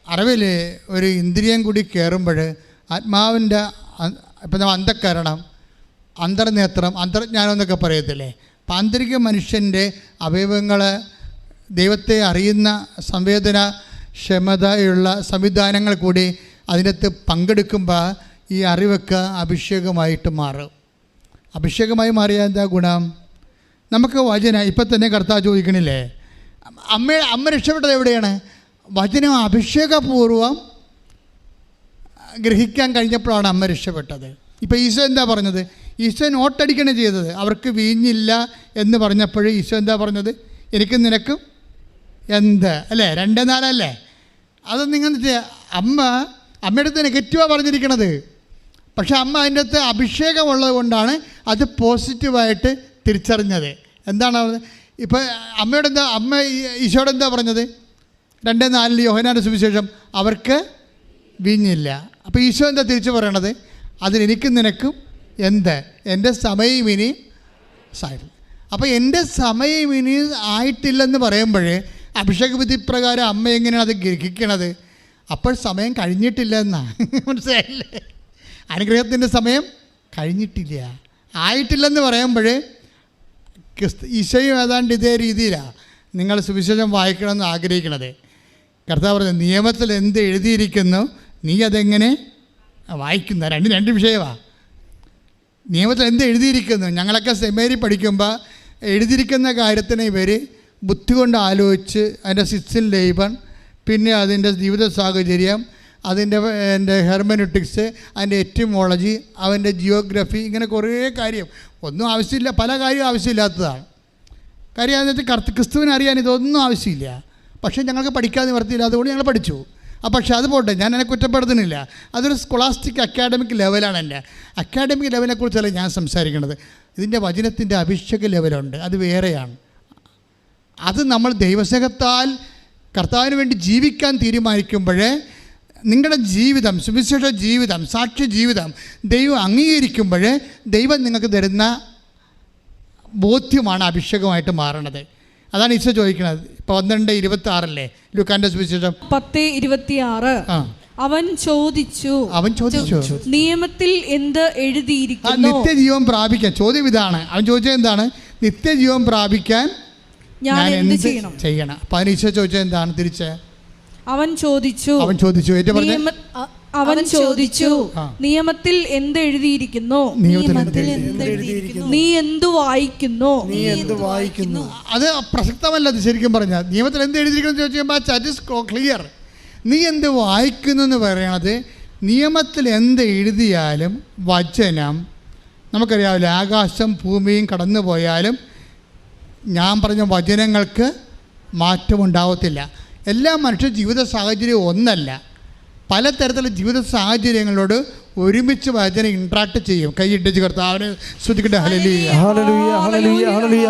അറിവിൽ ഒരു ഇന്ദ്രിയം കൂടി കയറുമ്പോൾ ആത്മാവിൻ്റെ ഇപ്പം നമ്മൾ അന്ധക്കരണം, അന്തർനേത്രം, അന്തർജ്ഞാനം എന്നൊക്കെ പറയത്തില്ലേ. അപ്പം ആന്തരിക മനുഷ്യൻ്റെ അവയവങ്ങൾ ദൈവത്തെ അറിയുന്ന സംവേദനക്ഷമതയുള്ള സംവിധാനങ്ങൾ കൂടി അതിനകത്ത് പങ്കെടുക്കുമ്പോൾ ഈ അറിവൊക്കെ അഭിഷേകമായിട്ട് മാറും. അഭിഷേകമായി മാറിയാൽ എന്താ ഗുണം? നമുക്ക് വചനം ഇപ്പം തന്നെ കർത്താവ് ചോദിക്കണില്ലേ, അമ്മ രക്ഷപ്പെട്ടത് എവിടെയാണ്? വചനം അഭിഷേകപൂർവം ഗ്രഹിക്കാൻ കഴിഞ്ഞപ്പോഴാണ് അമ്മ രക്ഷപ്പെട്ടത്. ഇപ്പം ഈശോ എന്താ പറഞ്ഞത്? ഈശോ നോട്ടടിക്കണേ ചെയ്തത്. അവർക്ക് വീഞ്ഞില്ല എന്ന് പറഞ്ഞപ്പോൾ ഈശോ എന്താ പറഞ്ഞത്? എനിക്കും നിനക്കും എന്ത് അല്ലേ? 2:4 അത് നിങ്ങൾ അമ്മയുടെ അടുത്ത് നെഗറ്റീവാണ് പറഞ്ഞിരിക്കണത്. പക്ഷെ അമ്മ അതിൻ്റെ അകത്ത് അഭിഷേകമുള്ളത് കൊണ്ടാണ് അത് പോസിറ്റീവായിട്ട് തിരിച്ചറിഞ്ഞത്. എന്താണ് ഇപ്പോൾ അമ്മയോട് എന്താ, ഈശോയോട് എന്താ പറഞ്ഞത്? 2:4 യോഹന്നാന്റെ സുവിശേഷം, അവർക്ക് വീഞ്ഞില്ല. അപ്പോൾ ഈശോ എന്താ തിരിച്ചു പറയണത്? അതിനെനിക്കും നിനക്കും എന്ത്? എൻ്റെ സമയം ഇനി സായി. അപ്പോൾ എൻ്റെ സമയം ഇനി ആയിട്ടില്ലെന്ന് പറയുമ്പോൾ അഭിഷേക വിധി പ്രകാരം അമ്മ എങ്ങനെയാണ് അത് ഗ്രഹിക്കണത്? അപ്പോൾ സമയം കഴിഞ്ഞിട്ടില്ല എന്നാണ്. മനസ്സിലായില്ലേ? അനുഗ്രഹത്തിൻ്റെ സമയം കഴിഞ്ഞിട്ടില്ല, ആയിട്ടില്ലെന്ന് പറയുമ്പോൾ ഈശോയും ഏതാണ്ട് ഇതേ രീതിയിലാണ് നിങ്ങൾ സുവിശേഷം വായിക്കണമെന്ന് ആഗ്രഹിക്കണത്. കർത്താവ് പറഞ്ഞു, നിയമത്തിൽ എന്ത് എഴുതിയിരിക്കുന്നു നീ അതെങ്ങനെ വായിക്കുന്ന? രണ്ട് വിഷയമാണ്. നിയമത്തിൽ എന്ത് എഴുതിയിരിക്കുന്നു? ഞങ്ങളൊക്കെ സെമിനാരി പഠിക്കുമ്പോൾ എഴുതിയിരിക്കുന്ന കാര്യത്തിന് ഇവർ ബുദ്ധി കൊണ്ട് ആലോചിച്ച് അതിൻ്റെ സിക്സിൻ ലേബൺ, പിന്നെ അതിൻ്റെ ജീവിത സാഹചര്യം, അതിൻ്റെ ഹെർമനറ്റിക്സ്, അതിൻ്റെ എറ്റിമോളജി, അവൻ്റെ ജിയോഗ്രഫി, ഇങ്ങനെ കുറേ കാര്യം ഒന്നും ആവശ്യമില്ല, പല കാര്യവും ആവശ്യമില്ലാത്തതാണ്. കാര്യം അതിനകത്ത് ക്രിസ്തുവിനെ അറിയാൻ ഇതൊന്നും ആവശ്യമില്ല. പക്ഷേ ഞങ്ങൾക്ക് പഠിക്കാതെ നിവർത്തിയില്ല, അതുകൊണ്ട് ഞങ്ങൾ പഠിച്ചു. പക്ഷേ അത് പോട്ടെ, ഞാൻ എന്നെ കുറ്റപ്പെടുത്തുന്നില്ല. അതൊരു സ്കോളാസ്റ്റിക് അക്കാഡമിക് ലെവലാണ്. എൻ്റെ അക്കാഡമിക് ലെവലിനെക്കുറിച്ചല്ല ഞാൻ സംസാരിക്കുന്നത്. ഇതിൻ്റെ വചനത്തിൻ്റെ അഭിഷേക ലെവലുണ്ട്, അത് വേറെയാണ്. അത് നമ്മൾ ദൈവസ്നേഹത്താൽ കർത്താവിന് വേണ്ടി ജീവിക്കാൻ തീരുമാനിക്കുമ്പോൾ നിങ്ങളുടെ ജീവിതം, സുവിശേഷ ജീവിതം, സാക്ഷ്യ ജീവിതം ദൈവം അംഗീകരിക്കുമ്പോൾ ദൈവം നിങ്ങൾക്ക് തരുന്ന ബോധ്യമാണ് അഭിഷേകമായിട്ട് മാറണത്. അതാണ് ഈശോ ചോദിക്കുന്നത്. 12:26 ലൂക്കാന്റെ സുവിശേഷം 10:26. അവൻ ചോദിച്ചു നിയമത്തിൽ എന്ത് എഴുതിയിരിക്കുന്നു? നിത്യജീവൻ പ്രാപിക്കാൻ. ചോദ്യം ഇതാണ്. അവൻ ചോദിച്ചത് എന്താണ്? നിത്യജീവൻ പ്രാപിക്കാൻ ഞാൻ എന്ത് ചെയ്യണം? അപ്പം അതിന് ഈശോ ചോദിച്ചത് എന്താണ്? തിരിച്ച് അവൻ ചോദിച്ചു നിയമത്തിൽ എന്ത് എഴുതിയിരിക്കുന്നു? നീ എന്തു വായിക്കുന്നു? അത് പ്രസക്തമല്ല. അത് ശരിക്കും പറഞ്ഞാൽ നിയമത്തിൽ എന്ത് എഴുതിയിരിക്കുന്നു ചോദിക്കുമ്പോൾ ദാറ്റ് ഈസ് ക്ലിയർ. നീ എന്ത് വായിക്കുന്നു എന്ന് പറയണത്, നിയമത്തിൽ എന്ത് എഴുതിയാലും വചനം നമുക്കറിയാവില്ല. ആകാശം ഭൂമിയും കടന്നു പോയാലും ഞാൻ പറഞ്ഞ വചനങ്ങൾക്ക് മാറ്റമുണ്ടാവത്തില്ല. എല്ലാ മനുഷ്യ ജീവിത സാഹചര്യവും ഒന്നല്ല. പലതരത്തിലുള്ള ജീവിത സാഹചര്യങ്ങളോട് ഒരുമിച്ച് വചനം ഇൻട്രാക്ട് ചെയ്യും. കൈയിട്ടിച്ച് കർത്താവിനെ സ്തുതിക്കട്ടെ. ഹല്ലേലൂയ, ഹല്ലേലൂയ, ഹല്ലേലൂയ,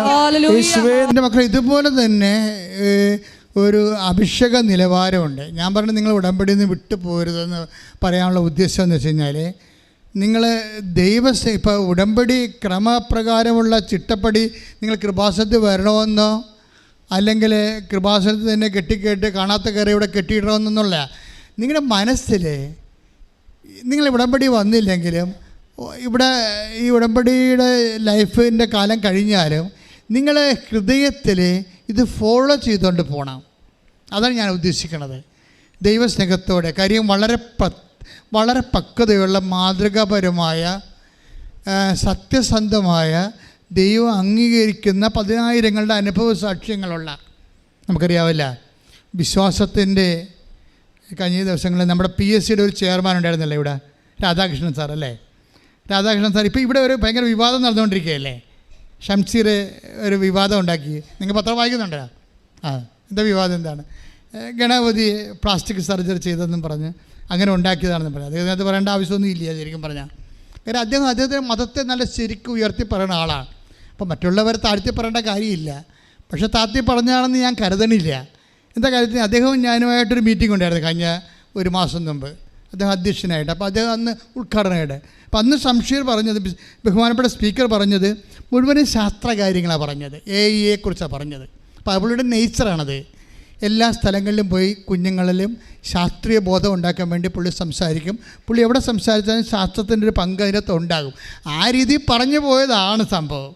ഹല്ലേലൂയ. യേശുവേ, എൻ്റെ മക്കളെ, ഇതുപോലെ തന്നെ ഒരു അഭിഷേക നിലവാരമുണ്ട്. ഞാൻ പറഞ്ഞു നിങ്ങൾ ഉടമ്പടിയിൽ നിന്ന് വിട്ടു പോരുതെന്ന് പറയാനുള്ള ഉദ്ദേശം എന്ന് വെച്ച് കഴിഞ്ഞാൽ, നിങ്ങൾ ഇപ്പോൾ ഉടമ്പടി ക്രമപ്രകാരമുള്ള ചിട്ടപ്പടി നിങ്ങൾ കൃപാസനത്തിൽ വരണമെന്നോ അല്ലെങ്കിൽ കൃപാസനത്തിൽ തന്നെ കെട്ടിക്കേട്ട് കാണാത്ത കയറി ഇവിടെ കെട്ടിയിടണമെന്നൊന്നുമില്ല. നിങ്ങളുടെ മനസ്സിൽ നിങ്ങൾ ഉടമ്പടി വന്നില്ലെങ്കിലും ഇവിടെ ഈ ഉടമ്പടിയുടെ ലൈഫിൻ്റെ കാലം കഴിഞ്ഞാലും നിങ്ങളെ ഹൃദയത്തിൽ ഇത് ഫോളോ ചെയ്തുകൊണ്ട് പോകണം. അതാണ് ഞാൻ ഉദ്ദേശിക്കുന്നത്. ദൈവസ്നേഹത്തോടെ, കാര്യം വളരെ പക്വതയുള്ള മാതൃകാപരമായ സത്യസന്ധമായ ദൈവം അംഗീകരിക്കുന്ന 10,000ങ്ങളുടെ അനുഭവ സാക്ഷ്യങ്ങളുള്ള, നമുക്കറിയാവില്ല, വിശ്വാസത്തിൻ്റെ കഴിഞ്ഞ ദിവസങ്ങളിൽ നമ്മുടെ PSCയുടെ ഒരു ചെയർമാൻ ഉണ്ടായിരുന്നല്ലേ ഇവിടെ, രാധാകൃഷ്ണൻ സാർ അല്ലേ? രാധാകൃഷ്ണൻ സാർ ഇപ്പോൾ ഇവിടെ ഒരു ഭയങ്കര വിവാദം നടന്നുകൊണ്ടിരിക്കുകയല്ലേ? ഷംസീർ ഒരു വിവാദം ഉണ്ടാക്കി. നിങ്ങൾ പത്രം വായിക്കുന്നുണ്ടോ? എന്താ വിവാദം? എന്താണ്? ഗണപതി പ്ലാസ്റ്റിക് സർജറി ചെയ്തതെന്നും പറഞ്ഞ് അങ്ങനെ ഉണ്ടാക്കിയതാണെന്ന് പറഞ്ഞു. അദ്ദേഹത്തിനകത്ത് പറയേണ്ട ആവശ്യമൊന്നും ഇല്ല ശരിക്കും പറഞ്ഞാൽ. കാര്യം അദ്ദേഹത്തിൻ്റെ മതത്തെ നല്ല ശരിക്കും ഉയർത്തി പറയുന്ന ആളാണ്. അപ്പോൾ മറ്റുള്ളവരെ താഴ്ത്തി പറയേണ്ട കാര്യമില്ല. പക്ഷേ താഴ്ത്തി പറഞ്ഞാണെന്ന് ഞാൻ കരുതണില്ല. എന്താ കാര്യത്തിന്, അദ്ദേഹവും ഞാനുമായിട്ടൊരു മീറ്റിംഗ് ഉണ്ടായിരുന്നു കഴിഞ്ഞ ഒരു മാസം മുമ്പ്, അദ്ദേഹം അധ്യക്ഷനായിട്ട്. അപ്പോൾ അദ്ദേഹം അന്ന് ഉദ്ഘാടനമായിട്ട്. അപ്പോൾ അന്ന് ഷംസീർ പറഞ്ഞത്, ബഹുമാനപ്പെട്ട സ്പീക്കർ പറഞ്ഞത് മുഴുവനും ശാസ്ത്ര കാര്യങ്ങളാണ് പറഞ്ഞത്, AI കുറിച്ചാണ് പറഞ്ഞത്. അപ്പോൾ അവളുടെ നേച്ചറാണത്. എല്ലാ സ്ഥലങ്ങളിലും പോയി കുഞ്ഞുങ്ങളിലും ശാസ്ത്രീയ ബോധം ഉണ്ടാക്കാൻ വേണ്ടി പുള്ളി സംസാരിക്കും. പുള്ളി എവിടെ സംസാരിച്ചാലും ശാസ്ത്രത്തിൻ്റെ ഒരു പങ്ക് അതിനകത്ത് ഉണ്ടാകും. ആ രീതിയിൽ പറഞ്ഞു പോയതാണ് സംഭവം.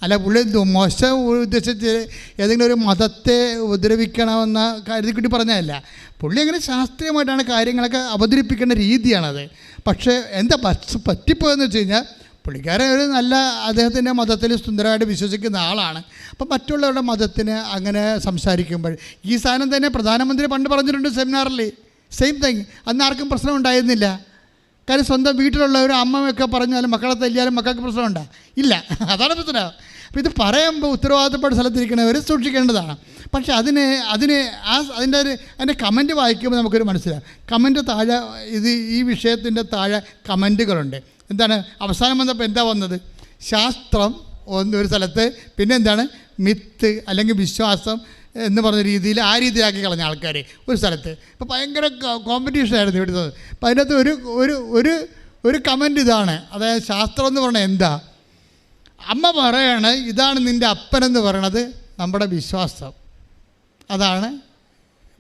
അല്ല പുള്ളി മോശം ഉദ്ദേശിച്ച് ഏതെങ്കിലും ഒരു മതത്തെ ഉപദ്രവിക്കണമെന്ന കാര്യത്തിൽ കൂടി പറഞ്ഞതല്ല. പുള്ളി അങ്ങനെ ശാസ്ത്രീയമായിട്ടാണ് കാര്യങ്ങളൊക്കെ അവതരിപ്പിക്കേണ്ട രീതിയാണത്. പക്ഷേ എന്താ പറ്റിപ്പോയെന്ന് വെച്ച് കഴിഞ്ഞാൽ, പുള്ളിക്കാരൻ ഒരു നല്ല അദ്ദേഹത്തിൻ്റെ മതത്തിൽ സുന്ദരമായിട്ട് വിശ്വസിക്കുന്ന ആളാണ്. അപ്പം മറ്റുള്ളവരുടെ മതത്തിന് അങ്ങനെ സംസാരിക്കുമ്പോൾ ഈ സാധനം തന്നെ പ്രധാനമന്ത്രി പണ്ട് പറഞ്ഞിട്ടുണ്ട് സെമിനാറിൽ, സെയിം തിങ്. അന്ന് ആർക്കും പ്രശ്നം ഉണ്ടായിരുന്നില്ല. കാര്യം സ്വന്തം വീട്ടിലുള്ള ഒരു അമ്മയൊക്കെ പറഞ്ഞാലും മക്കളെ തല്ലിയാലും മക്കൾക്ക് പ്രശ്നമുണ്ടോ? ഇല്ല. അതാണ് പ്രശ്നം. അപ്പോൾ ഇത് പറയുമ്പോൾ ഉത്തരവാദിത്തപ്പെട്ട സ്ഥലത്തിരിക്കുന്നവർ സൂക്ഷിക്കേണ്ടതാണ്. പക്ഷേ അതിൻ്റെ കമൻറ്റ് വായിക്കുമ്പോൾ നമുക്കൊരു മനസ്സിലാവും. കമൻറ്റ് താഴെ ഈ വിഷയത്തിൻ്റെ താഴെ കമൻറ്റുകളുണ്ട്. എന്താണ് അവസാനം വന്നപ്പോൾ എന്താ വന്നത്? ശാസ്ത്രം ഒരു സ്ഥലത്ത്, പിന്നെ എന്താണ് മിത്ത് അല്ലെങ്കിൽ വിശ്വാസം എന്ന് പറഞ്ഞ രീതിയിൽ ആ രീതിയിലാക്കി കളഞ്ഞ ആൾക്കാർ ഒരു സ്ഥലത്ത്. ഇപ്പോൾ ഭയങ്കര കോമ്പറ്റീഷനായിരുന്നു ഇവിടുത്തെ. അപ്പോൾ അതിനകത്ത് ഒരു കമൻറ്റ് ഇതാണ്, അതായത് ശാസ്ത്രം എന്ന് പറഞ്ഞാൽ എന്താ? അമ്മ പറയാണ് ഇതാണ് നിൻ്റെ അപ്പനെന്ന് പറയണത് നമ്മുടെ വിശ്വാസം. അതാണ്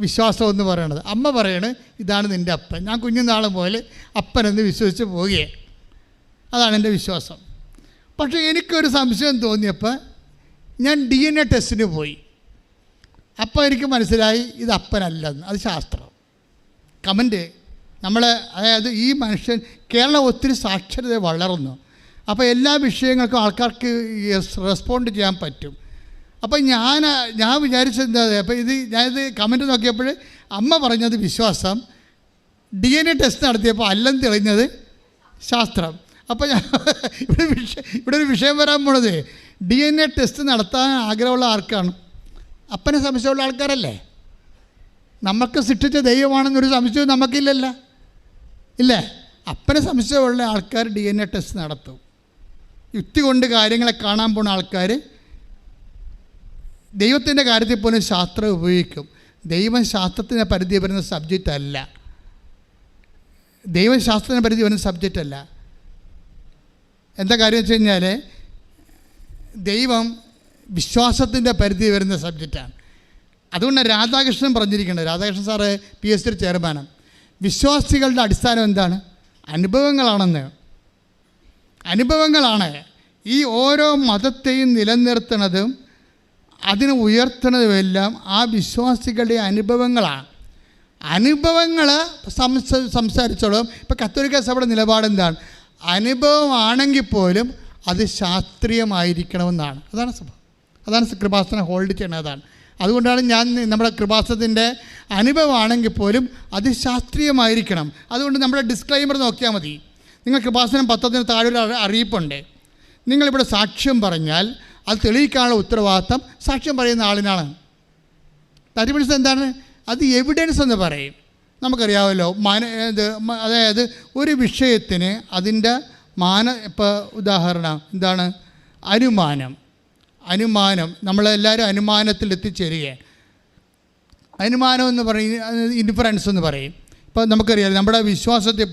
വിശ്വാസം എന്ന് പറയണത്. അമ്മ പറയണ് ഇതാണ് നിൻ്റെ അപ്പൻ. ഞാൻ കുഞ്ഞുനാൾ പോലെ അപ്പനെന്ന് വിശ്വസിച്ച് പോവുകയാണ്. അതാണ് എൻ്റെ വിശ്വാസം. പക്ഷേ എനിക്കൊരു സംശയം തോന്നിയപ്പോൾ ഞാൻ DNA ടെസ്റ്റിന് പോയി. അപ്പോൾ എനിക്ക് മനസ്സിലായി ഇത് അപ്പനല്ലെന്ന്. അത് ശാസ്ത്രം. കമൻറ്റ് അതായത് ഈ മനുഷ്യൻ, കേരളം ഒത്തിരി സാക്ഷരത വളർന്നു. അപ്പോൾ എല്ലാ വിഷയങ്ങൾക്കും ആൾക്കാർക്ക് റെസ്പോണ്ട് ചെയ്യാൻ പറ്റും. അപ്പോൾ ഞാൻ വിചാരിച്ചത് എന്താ, അപ്പോൾ ഞാനിത് കമൻറ്റ് നോക്കിയപ്പോൾ അമ്മ പറഞ്ഞത് വിശ്വാസം, DNA ടെസ്റ്റ് നടത്തിയപ്പോൾ അല്ലെന്ന് തെളിഞ്ഞത് ശാസ്ത്രം. അപ്പോൾ ഇവിടെ ഒരു വിഷയം വരാൻ പോണത്, DNA ടെസ്റ്റ് നടത്താൻ ആഗ്രഹമുള്ള ആർക്കാണ്? അപ്പനെ സംശയമുള്ള ആൾക്കാരല്ലേ? നമുക്ക് സൃഷ്ടിച്ച ദൈവമാണെന്നൊരു സംശയവും നമുക്കില്ലല്ലോ, ഇല്ലേ? അപ്പനെ സംശയമുള്ള ആൾക്കാർ DNA ടെസ്റ്റ് നടത്തും. യുക്തി കൊണ്ട് കാര്യങ്ങളെ കാണാൻ പോകുന്ന ആൾക്കാർ ദൈവത്തിൻ്റെ കാര്യത്തിൽ പോലും ശാസ്ത്രം ഉപയോഗിക്കും. ദൈവം ശാസ്ത്രത്തിൻ്റെ പരിധി വരുന്ന സബ്ജക്റ്റ് അല്ല. ദൈവം ശാസ്ത്രത്തിൻ്റെ പരിധി വരുന്ന സബ്ജക്റ്റ് അല്ല. എന്താ കാര്യം വെച്ച് കഴിഞ്ഞാൽ, ദൈവം വിശ്വാസത്തിൻ്റെ പരിധി വരുന്ന സബ്ജക്റ്റാണ്. അതുകൊണ്ടാണ് രാധാകൃഷ്ണൻ പറഞ്ഞിരിക്കേണ്ടത്. രാധാകൃഷ്ണൻ സാറ് PSC ചെയർമാനാണ്. വിശ്വാസികളുടെ അടിസ്ഥാനം എന്താണ്? അനുഭവങ്ങളാണ്. ഈ ഓരോ മതത്തെയും നിലനിർത്തുന്നതും അതിനെ ഉയർത്തുന്നതുമെല്ലാം ആ വിശ്വാസികളുടെ അനുഭവങ്ങളാണ്. അനുഭവങ്ങൾ സംസാരിച്ചോളും. ഇപ്പോൾ കത്തോലിക്ക സഭയുടെ നിലപാട് എന്താണ്? അനുഭവമാണെങ്കിൽ പോലും അത് ശാസ്ത്രീയമായിരിക്കണമെന്നാണ്. അതാണ് കൃപാസനം ഹോൾഡ് ചെയ്യണതാണ്. അതുകൊണ്ടാണ് ഞാൻ നമ്മുടെ കൃപാസനത്തിൻ്റെ അനുഭവമാണെങ്കിൽ പോലും അത് ശാസ്ത്രീയമായിരിക്കണം. അതുകൊണ്ട് നമ്മുടെ ഡിസ്ക്ലൈമർ നോക്കിയാൽ മതി. നിങ്ങൾ കൃപാസനം 10 താഴെ ഒരു അറിയിപ്പുണ്ട്. നിങ്ങളിവിടെ സാക്ഷ്യം പറഞ്ഞാൽ അത് തെളിയിക്കാനുള്ള ഉത്തരവാദിത്തം സാക്ഷ്യം പറയുന്ന ആളിനാണ്. 30% എന്താണ്? അത് എവിഡൻസ് എന്ന് പറയും. നമുക്കറിയാമല്ലോ അതായത് ഒരു വിഷയത്തിന് അതിൻ്റെ ഇപ്പോൾ ഉദാഹരണം എന്താണ്? അനുമാനം നമ്മളെല്ലാവരും അനുമാനത്തിൽ എത്തിച്ചേരുകയാണ്. അനുമാനം എന്ന് പറയും, ഇൻഫറൻസ് എന്ന് പറയും. ഇപ്പോൾ നമുക്കറിയാം നമ്മുടെ വിശ്വാസത്തെ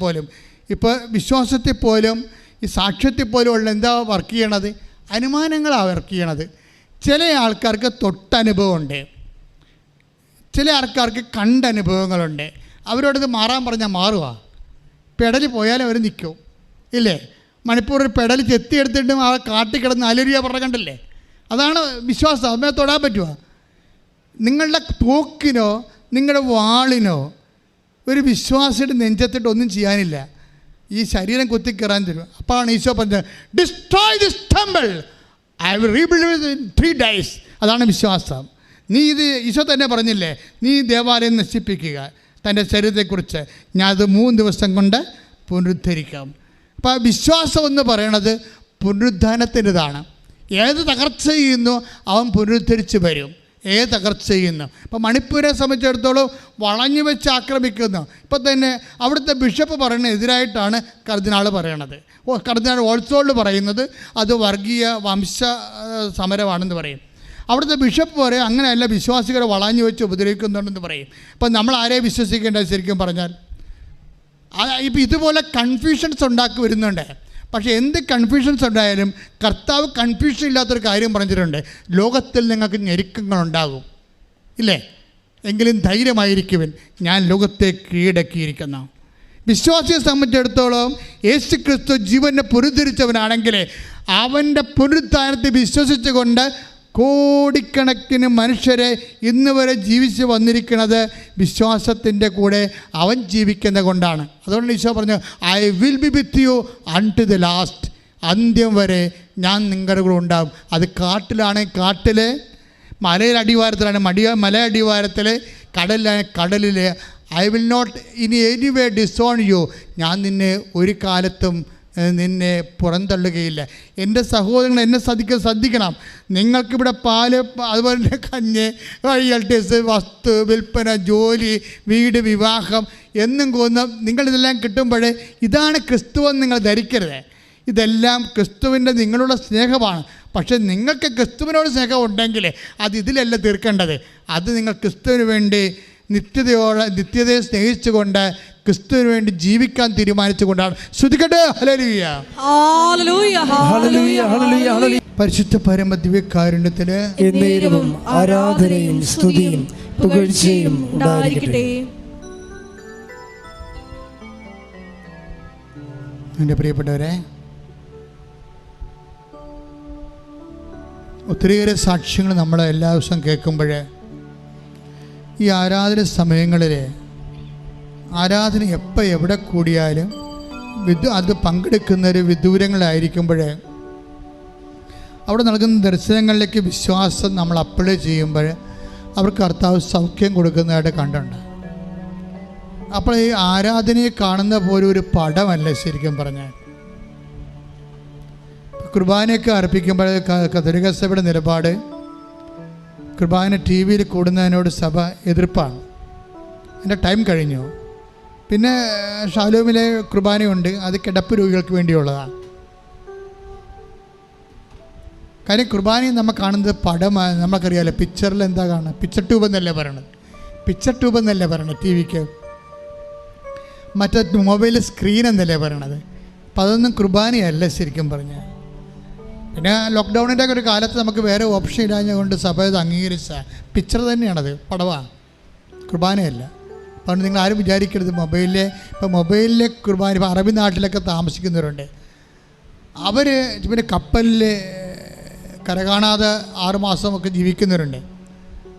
പോലും ഈ സാക്ഷ്യത്തെ പോലും ഉള്ള എന്താ വർക്ക് ചെയ്യണത്? അനുമാനങ്ങളാണ് വർക്ക് ചെയ്യണത്. ചില ആൾക്കാർക്ക് തൊട്ടനുഭവമുണ്ട്, ചില ആൾക്കാർക്ക് കണ്ടനുഭവങ്ങളുണ്ട്. അവരോടത് മാറാൻ പറഞ്ഞാൽ മാറുക. പെടൽ പോയാലും അവർ നിൽക്കും ഇല്ലേ? മണിപ്പൂർ പെടൽ ചെത്തിയെടുത്തിട്ടും ആ കാട്ടിക്കിടന്ന് അലരിയ പറഞ്ഞ കണ്ടല്ലേ? അതാണ് വിശ്വാസം. അമ്മയെ തൊടാൻ പറ്റുമോ? നിങ്ങളുടെ തോക്കിനോ നിങ്ങളുടെ വാളിനോ ഒരു വിശ്വാസിയുടെ നെഞ്ചത്തിട്ട് ഒന്നും ചെയ്യാനില്ല. ഈ ശരീരം കുത്തിക്കയറാൻ തരും. അപ്പോഴാണ് ഈശോ പറഞ്ഞത്, destroy this temple, I will rebuild in 3 days. അതാണ് വിശ്വാസം. നീ ഇത് ഈശോ തന്നെ പറഞ്ഞില്ലേ, നീ ദേവാലയം നശിപ്പിക്കുക, തൻ്റെ ശരീരത്തെക്കുറിച്ച് ഞാൻ അത് 3 ദിവസം കൊണ്ട് പുനരുദ്ധരിക്കാം. അപ്പോൾ വിശ്വാസം എന്ന് പറയണത് പുനരുദ്ധാനത്തിൻ്റെതാണ്. ഏത് തകർച്ച ചെയ്യുന്നു അവൻ പുനരുദ്ധരിച്ച് വരും. ഏത് തകർച്ച ചെയ്യുന്നു. ഇപ്പോൾ മണിപ്പൂരെ സംബന്ധിച്ചിടത്തോളം വളഞ്ഞു വെച്ച് ആക്രമിക്കുന്നു. ഇപ്പം തന്നെ അവിടുത്തെ ബിഷപ്പ് പറയുന്ന എതിരായിട്ടാണ് കർദിനാൾ പറയണത്. കർദിനാൾ ഓൾസോൾഡ് പറയുന്നത് അത് വർഗീയ വംശ സമരമാണെന്ന് പറയും. അവിടുത്തെ ബിഷപ്പ് പറയും അങ്ങനെയല്ല, വിശ്വാസികളെ വളഞ്ഞു വെച്ച് ഉപദ്രവിക്കുന്നുണ്ടെന്ന് പറയും. അപ്പം നമ്മൾ ആരെയും വിശ്വസിക്കേണ്ടത് ശരിക്കും പറഞ്ഞാൽ? ഇപ്പം ഇതുപോലെ കൺഫ്യൂഷൻസ് ഉണ്ടാക്കി വരുന്നുണ്ട്. പക്ഷേ എന്ത് കൺഫ്യൂഷൻസ് ഉണ്ടായാലും കർത്താവ് കൺഫ്യൂഷൻ ഇല്ലാത്തൊരു കാര്യം പറഞ്ഞിട്ടുണ്ട്, ലോകത്തിൽ നിങ്ങൾക്ക് ഞെരുക്കങ്ങളുണ്ടാകും ഇല്ലേ, എങ്കിലും ധൈര്യമായിരിക്കുവിൻ, ഞാൻ ലോകത്തെ കീഴടക്കിയിരിക്കുന്നു. വിശ്വാസിയെ സംബന്ധിച്ചിടത്തോളം യേശു ക്രിസ്തു ജീവനെ പുനരുദ്ധരിച്ചവനാണെങ്കിൽ അവൻ്റെ പുനരുദ്ധാനത്തെ വിശ്വസിച്ചുകൊണ്ട് കോടിക്കണക്കിന് മനുഷ്യരെ ഇന്ന് വരെ ജീവിച്ച് വന്നിരിക്കുന്നത് വിശ്വാസത്തിൻ്റെ കൂടെ അവൻ ജീവിക്കുന്നത് കൊണ്ടാണ്. അതുകൊണ്ട് ഈശോ പറഞ്ഞു, I will be with you unto the last. അന്ത്യം വരെ ഞാൻ നിങ്ങളുടെ കൂടെ ഉണ്ടാകും. അത് കാട്ടിലാണെങ്കിൽ കാട്ടിൽ, മലയടിവാരത്തിലാണ് മല അടിവാരത്തിൽ, കടലിൽ. I will not in any way disown you. ഞാൻ നിന്നെ ഒരു കാലത്തും നിന്നെ പുറന്തള്ളുകയില്ല. എൻ്റെ സഹോദരങ്ങൾ എന്നെ ശ്രദ്ധിക്കണം. നിങ്ങൾക്കിവിടെ പാല്, അതുപോലെ കഞ്ഞ്, റിയൽറ്റീസ്, വസ്തു വിൽപ്പന, ജോലി, വീട്, വിവാഹം എന്നും കൊന്നും നിങ്ങളിതെല്ലാം കിട്ടുമ്പോഴേ ഇതാണ് ക്രിസ്തുവെന്ന് നിങ്ങൾ ധരിക്കരുത്. ഇതെല്ലാം ക്രിസ്തുവിൻ്റെ നിങ്ങളുടെ സ്നേഹമാണ്. പക്ഷേ നിങ്ങൾക്ക് ക്രിസ്തുവിനോട് സ്നേഹം ഉണ്ടെങ്കിൽ അത് ഇതിലല്ല തീർക്കേണ്ടത്. അത് നിങ്ങൾ ക്രിസ്തുവിന് വേണ്ടി നിത്യതയെ സ്നേഹിച്ചുകൊണ്ട് ക്രിസ്തുവിന് വേണ്ടി ജീവിക്കാൻ തീരുമാനിച്ചുകൊണ്ടാണ്. ശ്രുതികട്ടെ, ഹല്ലേലൂയ, ഹല്ലേലൂയ, ഹല്ലേലൂയ, ഹല്ലേലൂയ. പരിശുദ്ധ പരമ ദിവ്യകാരുണ്യത്തിന് എന്നേരവും ആരാധനയും സ്തുതിയും പുകഴ്ചയും ഉണ്ടായിരിക്കട്ടെ. എൻ്റെ പ്രിയപ്പെട്ടവരെ, ഒത്തിരിയേറെ സാക്ഷ്യങ്ങൾ നമ്മൾ എല്ലാ ദിവസവും കേൾക്കുമ്പോൾ ഈ ആരാധന സമയങ്ങളിൽ ആരാധന എപ്പോൾ എവിടെ കൂടിയാലും അത് പങ്കെടുക്കുന്നവർ വിദൂരങ്ങളായിരിക്കുമ്പോൾ അവിടെ നൽകുന്ന ദർശനങ്ങളിലേക്ക് വിശ്വാസം നമ്മൾ അപ്ലൈ ചെയ്യുമ്പോൾ അവർക്ക് കർത്താവ് സൗഖ്യം കൊടുക്കുന്നതായിട്ട് കണ്ടുണ്ട്. അപ്പോൾ ഈ ആരാധനയെ കാണുന്ന പോലെ ഒരു പടമല്ല ശരിക്കും പറഞ്ഞാൽ. കുർബാനയൊക്കെ അർപ്പിക്കുമ്പോൾ കത്തോലിക്ക സഭയുടെ നിലപാട് കുർബാന TV-യിൽ കൂടുന്നതിനോട് സഭ എതിർപ്പാണ്. എൻ്റെ ടൈം കഴിഞ്ഞു. പിന്നെ ഷാലോമിലെ കുർബാനയുണ്ട്, അത് കിടപ്പ് രോഗികൾക്ക് വേണ്ടിയുള്ളതാണ്. കാര്യം കുർബാനയും നമ്മൾ കാണുന്നത് പടമാണ്. നമുക്കറിയാമല്ലോ, പിക്ചറിൽ എന്താ കാണുക, പിക്ചർ ട്യൂബ് എന്നല്ലേ പറയണത്, TV-ക്ക്. മറ്റേ മൊബൈൽ സ്ക്രീൻ എന്നല്ലേ പറയണത്. അപ്പം അതൊന്നും കുർബാനയല്ല ശരിക്കും പറഞ്ഞാൽ. പിന്നെ ലോക്ക്ഡൗണിൻ്റെ ഒരു കാലത്ത് നമുക്ക് വേറെ ഓപ്ഷൻ ഇല്ലാഞ്ഞതുകൊണ്ട് സഭ ഇത് അംഗീകരിച്ച പിക്ചർ തന്നെയാണത്, പടവാണ്, കുർബാനയല്ല. അതുകൊണ്ട് നിങ്ങൾ ആരും വിചാരിക്കരുത് മൊബൈലിലെ കുർബാന. ഇപ്പോൾ അറബി നാട്ടിലൊക്കെ താമസിക്കുന്നവരുണ്ട്, അവർ പിന്നെ കപ്പലിൽ കരകാണാതെ 6 മാസമൊക്കെ ജീവിക്കുന്നവരുണ്ട്.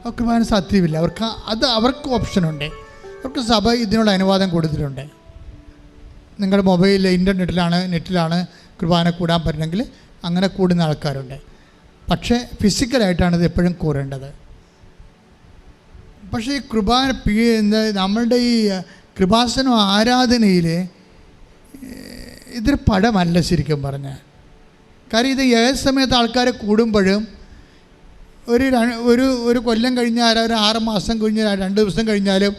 ആ കുർബാന സാധ്യമില്ല അവർക്ക് ഓപ്ഷനുണ്ട്. അവർക്ക് സഭ ഇതിനുള്ള അനുവാദം കൊടുത്തിട്ടുണ്ട്. നിങ്ങളുടെ മൊബൈലിൽ നെറ്റിലാണ് കുർബാന കൂടാൻ പറ്റണമെങ്കിൽ അങ്ങനെ കൂടുന്ന ആൾക്കാരുണ്ട്. പക്ഷേ ഫിസിക്കലായിട്ടാണ് ഇത് എപ്പോഴും കൂറേണ്ടത്. പക്ഷേ ഈ കുർബാന നമ്മളുടെ ഈ കൃപാസനം ആരാധനയിൽ ഇതൊരു പടമല്ല ശരിക്കും പറഞ്ഞാൽ. കാര്യം ഇത് ഏത് സമയത്ത് ആൾക്കാർ കൂടുമ്പോഴും ഒരു കൊല്ലം കഴിഞ്ഞാൽ, ഒരു 6 മാസം കഴിഞ്ഞ് 2 ദിവസം കഴിഞ്ഞാലും,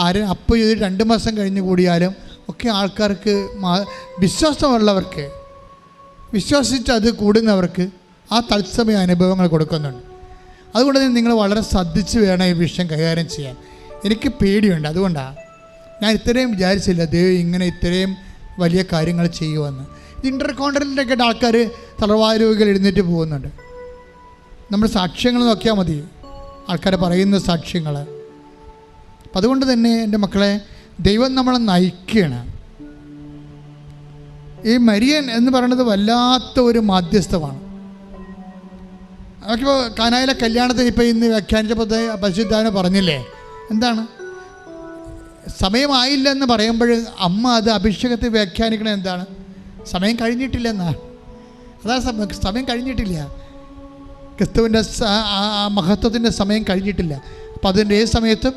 ആരും അപ്പം ചെയ്ത് 2 മാസം കഴിഞ്ഞ് കൂടിയാലും ഒക്കെ ആൾക്കാർക്ക് വിശ്വാസമുള്ളവർക്ക്, വിശ്വസിച്ച് അത് കൂടുന്നവർക്ക് ആ തത്സമയ അനുഭവങ്ങൾ കൊടുക്കുന്നുണ്ട്. അതുകൊണ്ട് തന്നെ നിങ്ങൾ വളരെ ശ്രദ്ധിച്ച് വേണം ഈ വിഷയം കൈകാര്യം ചെയ്യാൻ. എനിക്ക് പേടിയുണ്ട്, അതുകൊണ്ടാണ് ഞാൻ ഇത്രയും വിചാരിച്ചില്ല ദൈവം ഇങ്ങനെ ഇത്രയും വലിയ കാര്യങ്ങൾ ചെയ്യുമെന്ന്. ഇൻ്റർകോണ്ടിനെൻ്റെയൊക്കെ ആൾക്കാർ തളർവായ രോഗികൾ എഴുന്നേറ്റ് പോകുന്നുണ്ട്. നമ്മൾ സാക്ഷ്യങ്ങൾ നോക്കിയാൽ മതി, ആൾക്കാർ പറയുന്ന സാക്ഷ്യങ്ങൾ. അപ്പം അതുകൊണ്ട് തന്നെ എൻ്റെ മക്കളെ, ദൈവം നമ്മളെ നയിക്കുകയാണ്. ഈ മരിയൻ എന്ന് പറയുന്നത് വല്ലാത്ത ഒരു മാധ്യസ്ഥമാണ്. നമുക്കിപ്പോൾ കാനായിലെ കല്യാണത്തിന് ഇപ്പോൾ ഇന്ന് വ്യാഖ്യാനിച്ചപ്പോൾ പരിശുദ്ധാന പറഞ്ഞില്ലേ, എന്താണ് സമയമായില്ല എന്ന് പറയുമ്പോൾ അമ്മ അത് അഭിഷേകത്തെ വ്യാഖ്യാനിക്കണത് എന്താണ്? സമയം കഴിഞ്ഞിട്ടില്ല എന്നാണ്. അതാണ് സമയം കഴിഞ്ഞിട്ടില്ല, ക്രിസ്തുവിൻ്റെ മഹത്വത്തിൻ്റെ സമയം കഴിഞ്ഞിട്ടില്ല. അപ്പം അതിൻ്റെ ഏത് സമയത്തും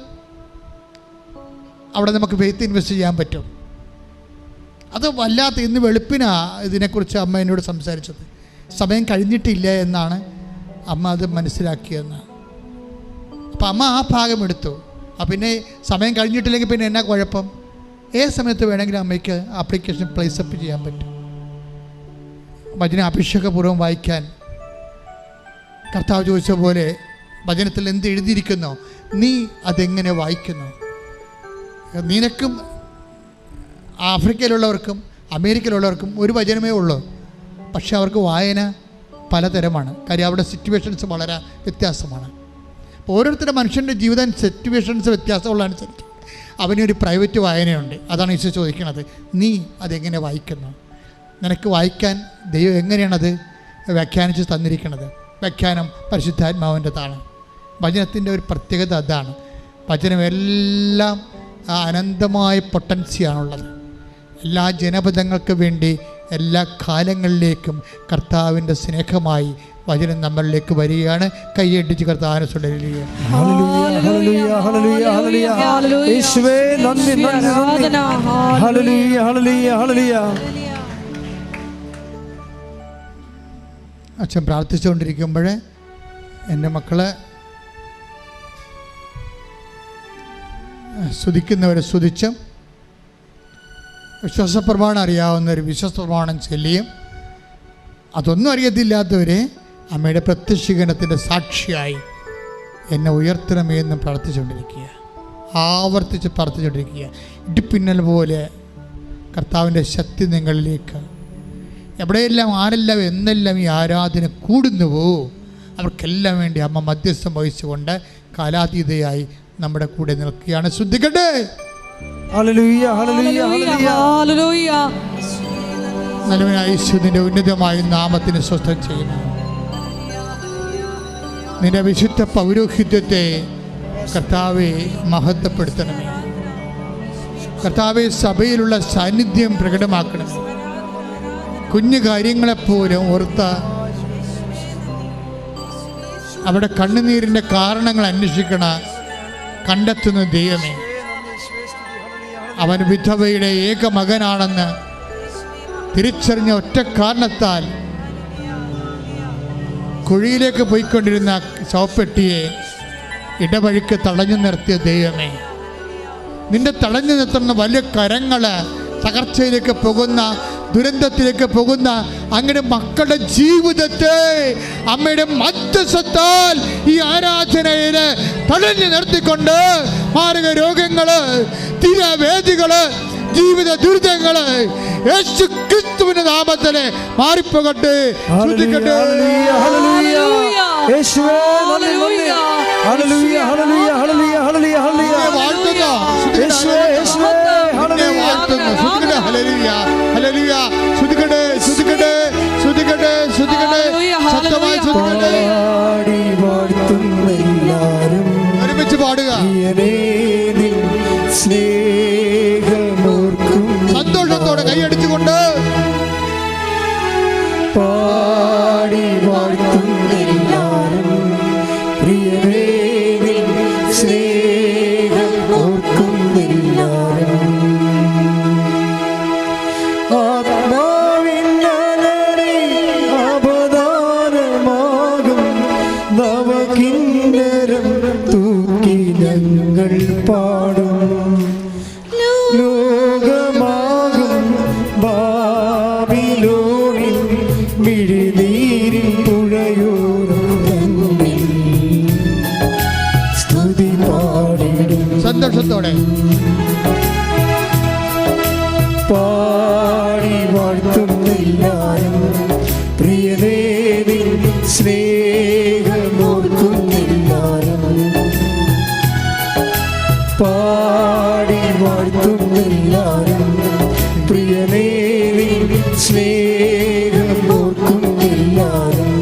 അവിടെ നമുക്ക് ഫെയ്ത്ത് ഇൻവെസ്റ്റ് ചെയ്യാൻ പറ്റും. അത് വല്ലാത്ത ഇന്ന് വെളുപ്പിനാണ് ഇതിനെക്കുറിച്ച് അമ്മ എന്നോട് സംസാരിച്ചത്. സമയം കഴിഞ്ഞിട്ടില്ല എന്നാണ് അമ്മ അത് മനസ്സിലാക്കിയെന്ന്. അപ്പം അമ്മ ആ ഭാഗം എടുത്തു. പിന്നെ സമയം കഴിഞ്ഞിട്ടില്ലെങ്കിൽ പിന്നെ എന്നാ കുഴപ്പം? ഏത് സമയത്ത് വേണമെങ്കിലും അമ്മയ്ക്ക് ആപ്ലിക്കേഷൻ പ്ലേസപ്പ് ചെയ്യാൻ പറ്റും. വചന അഭിഷേകപൂർവ്വം വായിക്കാൻ കർത്താവ് ചോദിച്ച പോലെ വചനത്തിൽ എന്ത് എഴുതിയിരിക്കുന്നോ നീ അതെങ്ങനെ വായിക്കുന്നു? നിനക്കും ആഫ്രിക്കയിലുള്ളവർക്കും അമേരിക്കയിലുള്ളവർക്കും ഒരു വചനമേ ഉള്ളൂ, പക്ഷെ അവർക്ക് വായന പലതരമാണ്. കാര്യം അവിടെ സിറ്റുവേഷൻസ് വളരെ വ്യത്യാസമാണ്. അപ്പോൾ ഓരോരുത്തരുടെ മനുഷ്യൻ്റെ ജീവിതം സിറ്റുവേഷൻസ് വ്യത്യാസമുള്ളതനുസരിച്ച് അവനൊരു പ്രൈവറ്റ് വായനയുണ്ട്. അതാണ് ഈശോ ചോദിക്കുന്നത്, നീ അതെങ്ങനെ വായിക്കുന്നു? നിനക്ക് വായിക്കാൻ ദൈവം എങ്ങനെയാണത് വ്യാഖ്യാനിച്ച് തന്നിരിക്കുന്നത്? വ്യാഖ്യാനം പരിശുദ്ധാത്മാവിൻ്റെതാണ്. വചനത്തിൻ്റെ ഒരു പ്രത്യേകത അതാണ്. വചനം എല്ലാം അനന്തമായ പൊട്ടൻസിയാണുള്ളത്. എല്ലാ ജനപദങ്ങൾക്ക് വേണ്ടി എല്ലാ കാലങ്ങളിലേക്കും കർത്താവിൻ്റെ സ്നേഹമായി വചനം നമ്മളിലേക്ക് വരികയാണ്. കൈയടിച്ച് കർത്താവിനെ സ്തുതിക്കുക. അച്ഛൻ പ്രാർത്ഥിച്ചുകൊണ്ടിരിക്കുമ്പോൾ എൻ്റെ മക്കളെ സ്തുതിക്കുന്നവരെ സ്തുതിച്ചും വിശ്വാസപ്രമാണം അറിയാവുന്നവർ വിശ്വാസപ്രമാണം ചൊല്ലിയും അതൊന്നും അറിയത്തില്ലാത്തവരെ അമ്മയുടെ പ്രത്യക്ഷീകരണത്തിൻ്റെ സാക്ഷിയായി എന്നെ ഉയർത്തണമേ എന്നും പ്രാർത്ഥിച്ചുകൊണ്ടിരിക്കുക. ആവർത്തിച്ച് പ്രാർത്ഥിച്ചുകൊണ്ടിരിക്കുക. ഇടിപ്പിന്നൽ പോലെ കർത്താവിൻ്റെ ശക്തി നിങ്ങളിലേക്ക് എവിടെയെല്ലാം ആരെല്ലാം എന്നെല്ലാം ഈ ആരാധന കൂടുന്നുവോ അവർക്കെല്ലാം വേണ്ടി അമ്മ മധ്യസ്ഥം വഹിച്ചുകൊണ്ട് കാലാതീതയായി നമ്മുടെ കൂടെ നിൽക്കുകയാണ്. ശ്രദ്ധിക്കട്ടെ. യേശുവിന്റെ ഉന്നതമായ നാമത്തിന് സ്വസ്ഥം ചെയ്യുന്നു. നിന്റെ വിശുദ്ധ പൗരോഹിത്യത്തെ കർത്താവെ മഹത്വപ്പെടുത്തണമേ. കർത്താവെ സഭയിലുള്ള സാന്നിധ്യം പ്രകടമാക്കണമേ. കുഞ്ഞു കാര്യങ്ങളെപ്പോലും ഓർത്ത് അവിടെ കണ്ണുനീരിൻ്റെ കാരണങ്ങൾ കണ്ടെത്തുന്ന ദൈവമേ, അവൻ വിധവയുടെ ഏക മകനാണെന്ന് തിരിച്ചറിഞ്ഞ ഒറ്റ കാരണത്താൽ കുഴിയിലേക്ക് പോയിക്കൊണ്ടിരുന്ന ശവപ്പെട്ടിയെ ഇടവഴിക്ക് തടഞ്ഞു നിർത്തിയ ദൈവമേ, നിന്റെ തടഞ്ഞു നിർത്തുന്ന വലിയ കരങ്ങൾ തകർച്ചയിലേക്ക് പോകുന്ന, ദുരന്തത്തിലേക്ക് പോകുന്ന അങ്ങനെ മക്കളുടെ ജീവിതത്തെ അമ്മയുടെ മധ്യസ്ഥത്താൽ ഈ ആരാധനയിൽ തടഞ്ഞു നിർത്തിക്കൊണ്ട് മാരക രോഗങ്ങള്, തീരാവേദികള്, ജീവിത ദുരിതങ്ങള് യേശു ക്രിസ്തുവിന്റെ നാമത്തില് മാറിപ്പോകട്ടെ. ശ്രദ്ധിക്കട്ടെ. ഒരുമിച്ച് പാടുക. സന്തോഷത്തോടെ കൈയടിച്ചുകൊണ്ട് പാടി വാഴ്ത്തുന്നെല്ലാരും പ്രിയരേ നിൻ സ്നേഹം ഓർക്കുന്നെല്ലാരും. ആത്മാവിൻ അപദാനമാകും നവകി മിഴിനീരിൻ പുഴയോരം തന്നിൽ സ്തുതി പാടിടും. സന്തോഷത്തോടെ പാടി വാഴ്ത്തുന്നെല്ലാരും പ്രിയനേ നിൻ സ്നേഹമോർക്കുന്നെല്ലാരും. പാടി വാഴ്ത്തുന്നെല്ലാരും പ്രിയനേ നിൻ സ്നേഹമോർക്കുന്നെല്ലാരും.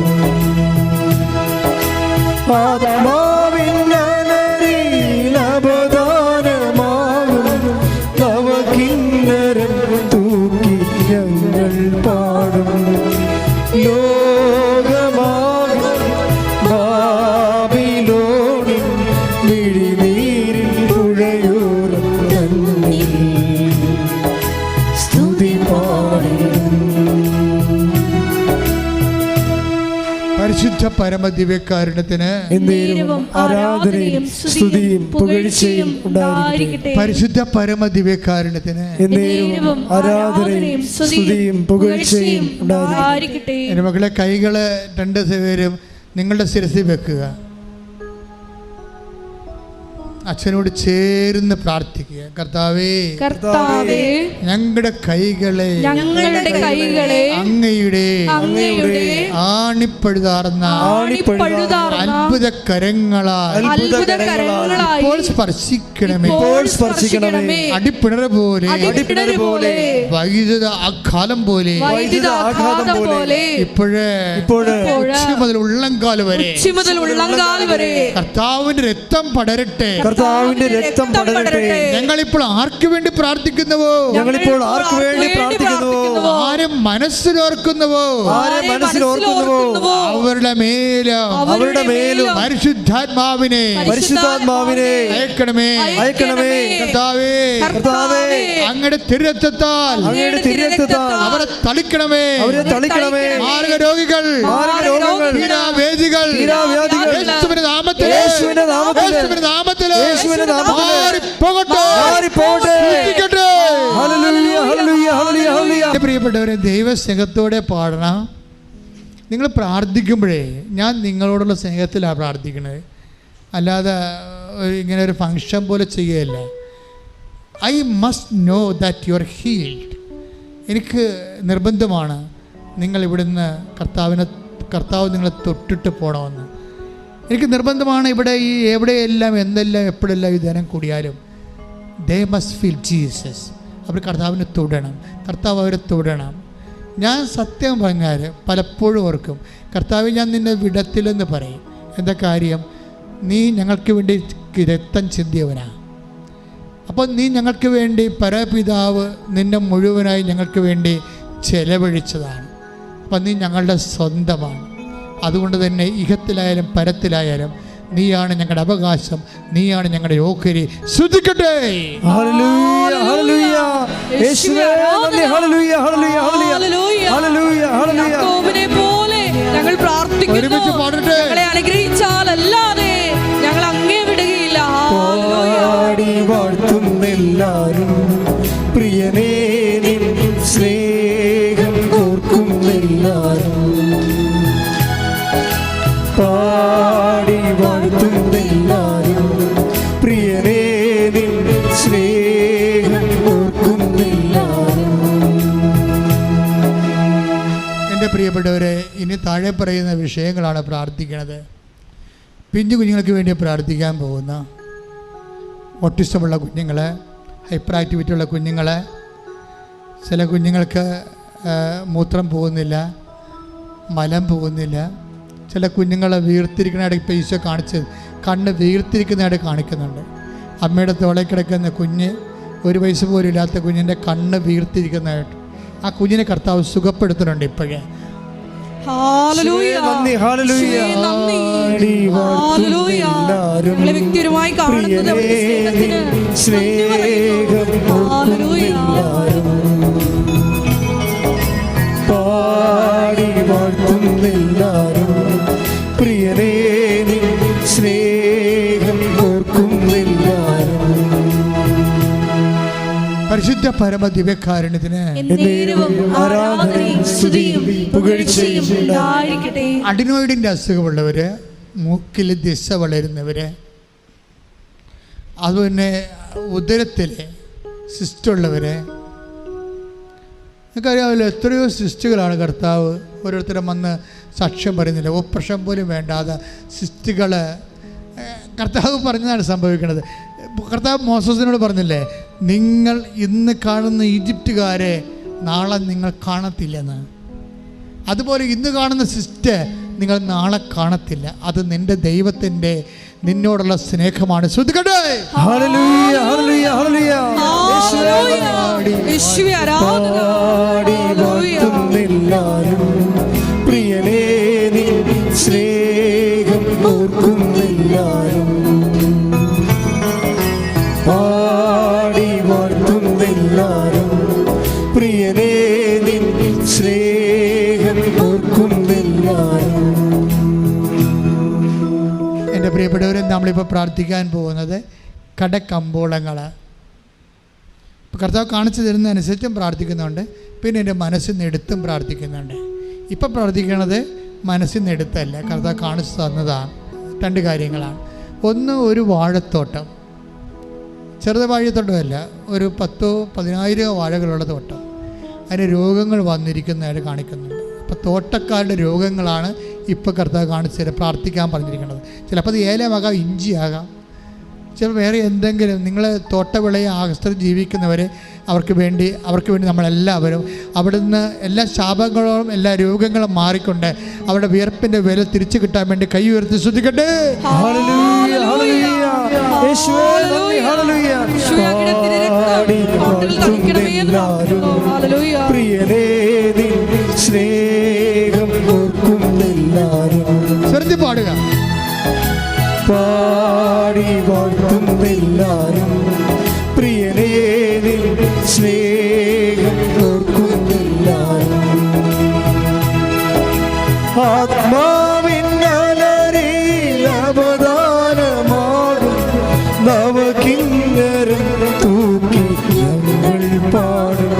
ആത്മാവിൻ നനരിൽ അപദാനമാകും നവകിന്നരം തൂക്കി ഞങ്ങൾ പാടും. ലോകമാകും ബാബിലോണിൻ മിഴിനീരിൻ പുഴയോരം തന്നിൽ സ്തുതി പാടിടും. പരിശുദ്ധ പരമദിവ്യകാരുണ്യത്തിന് എന്നേരവും ആരാധനയും സ്തുതിയും പുകഴ്ചയും ഉണ്ടായിരിക്കട്ടെ. പരിശുദ്ധ പരമദിവ്യകാരുണ്യത്തിന് എന്നേരവും ആരാധനയും സ്തുതിയും പുകഴ്ചയും ഉണ്ടായിരിക്കട്ടെ. എൻ്റെ മക്കളെ, കൈകള് രണ്ട് പേരും നിങ്ങളുടെ ശിരസിൽ വെക്കുക. അച്ഛനോട് ചേർന്ന് പ്രാർത്ഥിക്കുക. കർത്താവേ, കർത്താവേ, ഞങ്ങളുടെ കൈകളെ അങ്ങയുടെ ആണിപ്പഴുതാർന്ന അത്ഭുത കരങ്ങളാൽ ഇപ്പോൾ സ്പർശിക്കണമേ. അടിപ്പിണർ പോലെ വൈദ്യുത ആഘാതം പോലെ ഇപ്പോഴേ ഉച്ച മുതൽ ഉള്ളംകാല് വരെ കർത്താവിന്റെ രക്തം പടരട്ടെ. കർത്താവിന്റെ രക്തം പടരട്ടെ. ഞങ്ങളിപ്പോൾ ആർക്ക് വേണ്ടി പ്രാർത്ഥിക്കുന്നുവോ, ആരും മനസ്സിലോർക്കുന്നുവോ അവരുടെ മേലും പരിശുദ്ധാത്മാവിനെ അയക്കണമേ. കർത്താവേ, അങ്ങയുടെ തിരുരക്തത്താൽ അവരെ തളിക്കണമേ. മാർഗരോഗികൾ, യേശുവിന്റെ നാമത്തിൽ പ്രിയപ്പെട്ടവരെ, ദൈവസ്നേഹത്തോടെ പാടണം. നിങ്ങൾ പ്രാർത്ഥിക്കുമ്പോഴേ ഞാൻ നിങ്ങളോടുള്ള സ്നേഹത്തിലാണ് പ്രാർത്ഥിക്കുന്നത്, അല്ലാതെ ഇങ്ങനെ ഒരു ഫങ്ഷൻ പോലെ ചെയ്യുകയല്ല. I must know that you are healed. എനിക്ക് നിർബന്ധമാണ് നിങ്ങൾ ഇവിടുന്ന് കർത്താവ് നിങ്ങളെ തൊട്ടിട്ട് പോകണമെന്ന്. എനിക്ക് നിർബന്ധമാണ്. ഇവിടെ ഈ എവിടെയെല്ലാം എന്തെല്ലാം എപ്പോഴെല്ലാം ഈ ധനം കൂടിയാലും ദേ മസ്റ്റ് ഫീൽ ജീസസ്. അവർ കർത്താവിനെ തൊടണം, കർത്താവ് അവരെ തൊടണം. ഞാൻ സത്യം പറഞ്ഞാൽ പലപ്പോഴും ഓർക്കും, കർത്താവ് ഞാൻ നിന്നെ വിടത്തില്ലെന്ന് പറയും. എന്താ കാര്യം? നീ ഞങ്ങൾക്ക് വേണ്ടി രക്തം ചിന്തിയവനാണ്. അപ്പോൾ നീ ഞങ്ങൾക്ക് വേണ്ടി, പരപിതാവ് നിന്നെ മുഴുവനായി ഞങ്ങൾക്ക് വേണ്ടി ചെലവഴിച്ചതാണ്. അപ്പം നീ ഞങ്ങളുടെ സ്വന്തമാണ്. അതുകൊണ്ട് തന്നെ ഇഹത്തിലായാലും പരത്തിലായാലും നീയാണ് ഞങ്ങളുടെ അവകാശം, നീയാണ് ഞങ്ങളുടെ ഓഹരി. ശ്രദ്ധിക്കട്ടെ. ഞങ്ങൾ പ്രാർത്ഥിക്കുന്നു, ഞങ്ങളെ അനുഗ്രഹിച്ചാലല്ലാതെ ഞങ്ങൾ അങ്ങേ വിടുകയില്ല. വാഴ്ത്തുന്നെല്ലാരും പ്രിയനേ നിൻ സ്നേഹം ഓർക്കുന്നെല്ലാരും. പാടി വാഴ്ത്തുന്നെല്ലാരും പ്രിയനേ നിൻ സ്നേഹം ഓർക്കുന്നെല്ലാരും. എൻ്റെ പ്രിയപ്പെട്ടവരെ, ഇനി താഴെ പറയുന്ന വിഷയങ്ങളാണ് പ്രാർത്ഥിക്കുന്നത്. പിഞ്ചു കുഞ്ഞുങ്ങൾക്ക് വേണ്ടി പ്രാർത്ഥിക്കാൻ പോകുന്ന ഓട്ടിസമുള്ള കുഞ്ഞുങ്ങൾ, ഹൈപ്പർ ആക്ടിവിറ്റി ഉള്ള കുഞ്ഞുങ്ങൾ, ചില കുഞ്ഞുങ്ങൾക്ക് മൂത്രം പോകുന്നില്ല, മലം പോകുന്നില്ല, ചില കുഞ്ഞുങ്ങളെ വീർത്തിരിക്കുന്നതായിട്ട് ഇപ്പോൾ ഈശോ കാണിച്ചത്, കണ്ണ് വീർത്തിരിക്കുന്നതായിട്ട് കാണിക്കുന്നുണ്ട്. അമ്മയുടെ തോളയിൽ കിടക്കുന്ന കുഞ്ഞ്, 1 വയസ്സ് പോലും ഇല്ലാത്ത കുഞ്ഞിൻ്റെ കണ്ണ് വീർത്തിരിക്കുന്നതായിട്ട് ആ കുഞ്ഞിനെ കർത്താവ് സുഖപ്പെടുത്തുന്നുണ്ട് ഇപ്പോഴേ. വ്യക്തിപരമായി കാണുന്നത് പാടി വാഴ്ത്തുന്നെല്ലാരും പ്രിയനേ നിൻ സ്നേഹം ഓർക്കുന്നെല്ലാരും. പരിശുദ്ധ പരമ ദിവ്യകാരുണ്യത്തിന് എന്നേരവും ആരാധനയും സ്തുതിയും പുകഴ്ചയും ഉണ്ടായിരിക്കട്ടെ. അഡിനോയിഡിൻ്റെ അസുഖമുള്ളവര്, മൂക്കിൽ ദിശ വളരുന്നവര്, അതുപോലെ ഉദരത്തിലെ സിസ്റ്റുള്ളവര്, നിങ്ങൾക്കറിയാമല്ലോ എത്രയോ സിസ്റ്റുകളാണ് കർത്താവ് ഓരോരുത്തരും വന്ന് സാക്ഷ്യം പറയുന്നില്ല. ഓപ്പറേഷൻ പോലും വേണ്ടാതെ സിസ്റ്റുകൾ കർത്താവ് പറഞ്ഞതാണ് സംഭവിക്കുന്നത്. കർത്താവ് മോസസിനോട് പറഞ്ഞില്ലേ, നിങ്ങൾ ഇന്ന് കാണുന്ന ഈജിപ്തുകാരെ നാളെ നിങ്ങൾ കാണത്തില്ലെന്ന്. അതുപോലെ ഇന്ന് കാണുന്ന സിസ്റ്റ് നിങ്ങൾ നാളെ കാണത്തില്ല. അത് നിൻ്റെ ദൈവത്തിൻ്റെ നിന്നോടുള്ള സ്നേഹമാണ്. ശ്രദ്ധിക്കട്ടെ. ഹല്ലേലൂയ ഹല്ലേലൂയ ഹല്ലേലൂയ. യേശുവേ ആരാധന. ഹല്ലേലൂയ. പ്രിയനേ നിൻ സ്നേഹം ഓർക്കുന്നെല്ലാരും, പാടി വാഴ്ത്തുന്നെല്ലാരും. പ്രിയനേ നിൻ സ്നേഹം ഓർക്കുന്നെല്ലാരും. എൻ്റെ പ്രിയപ്പെട്ടവരെ, നമ്മളിപ്പോൾ പ്രാർത്ഥിക്കാൻ പോകുന്നത് കടക്കമ്പോളങ്ങൾ. കർത്താവ് കാണിച്ചു തരുന്നതനുസരിച്ചും പ്രാർത്ഥിക്കുന്നുണ്ട്, പിന്നെ എൻ്റെ മനസ്സിൽ നിന്ന് എടുത്തും പ്രാർത്ഥിക്കുന്നുണ്ട്. ഇപ്പം പ്രാർത്ഥിക്കുന്നത് മനസ്സിൽ നിന്ന് എടുത്തല്ല, കർത്താവ് കാണിച്ചു തന്നതാണ്. രണ്ട് കാര്യങ്ങളാണ്. ഒന്ന്, ഒരു വാഴത്തോട്ടം, ചെറുത് വാഴത്തോട്ടമല്ല, ഒരു 10,000-10,000 വാഴകളുള്ള തോട്ടം. അതിന് രോഗങ്ങൾ വന്നിരിക്കുന്നതായിട്ട് കാണിക്കുന്നുണ്ട്. അപ്പോൾ തോട്ടക്കാരുടെ രോഗങ്ങളാണ് ഇപ്പോൾ കർത്താവ് കാണിച്ചു തരാം, പ്രാർത്ഥിക്കാൻ പറഞ്ഞിരിക്കുന്നത്. ചിലപ്പോൾ അത് ഏലമാകാം, ഇഞ്ചിയാകാം, ചിലപ്പോൾ വേറെ എന്തെങ്കിലും. നിങ്ങൾ തോട്ടവിളയെ ആശ്രയിച്ച് ജീവിക്കുന്നവരെ അവർക്ക് വേണ്ടി നമ്മളെല്ലാവരും അവിടുന്ന് എല്ലാ ശാപങ്ങളും എല്ലാ രോഗങ്ങളും മാറിക്കൊണ്ട് അവരുടെ വിയർപ്പിൻ്റെ വില തിരിച്ചു കിട്ടാൻ വേണ്ടി കൈ ഉയർത്തി ശ്രദ്ധിക്കട്ടെ. ഹല്ലേലൂയ ഹല്ലേലൂയ. യേശുവേ നന്ദി. ഹല്ലേലൂയ. പ്രിയനേ നിൻ സ്നേഹം ഓർക്കുന്നെല്ലാരും. ശ്രദ്ധ പാടുക. പാടി വാഴ്ത്തുന്നെല്ലാരും. പ്രിയനേ നിൻ സ്നേഹം ഓർക്കുന്നെല്ലാരും. ആത്മാവിൻ അലരിൽ അവദാനമാകും നവകിന്നരം തൂക്കി ഞങ്ങൾ പാടും.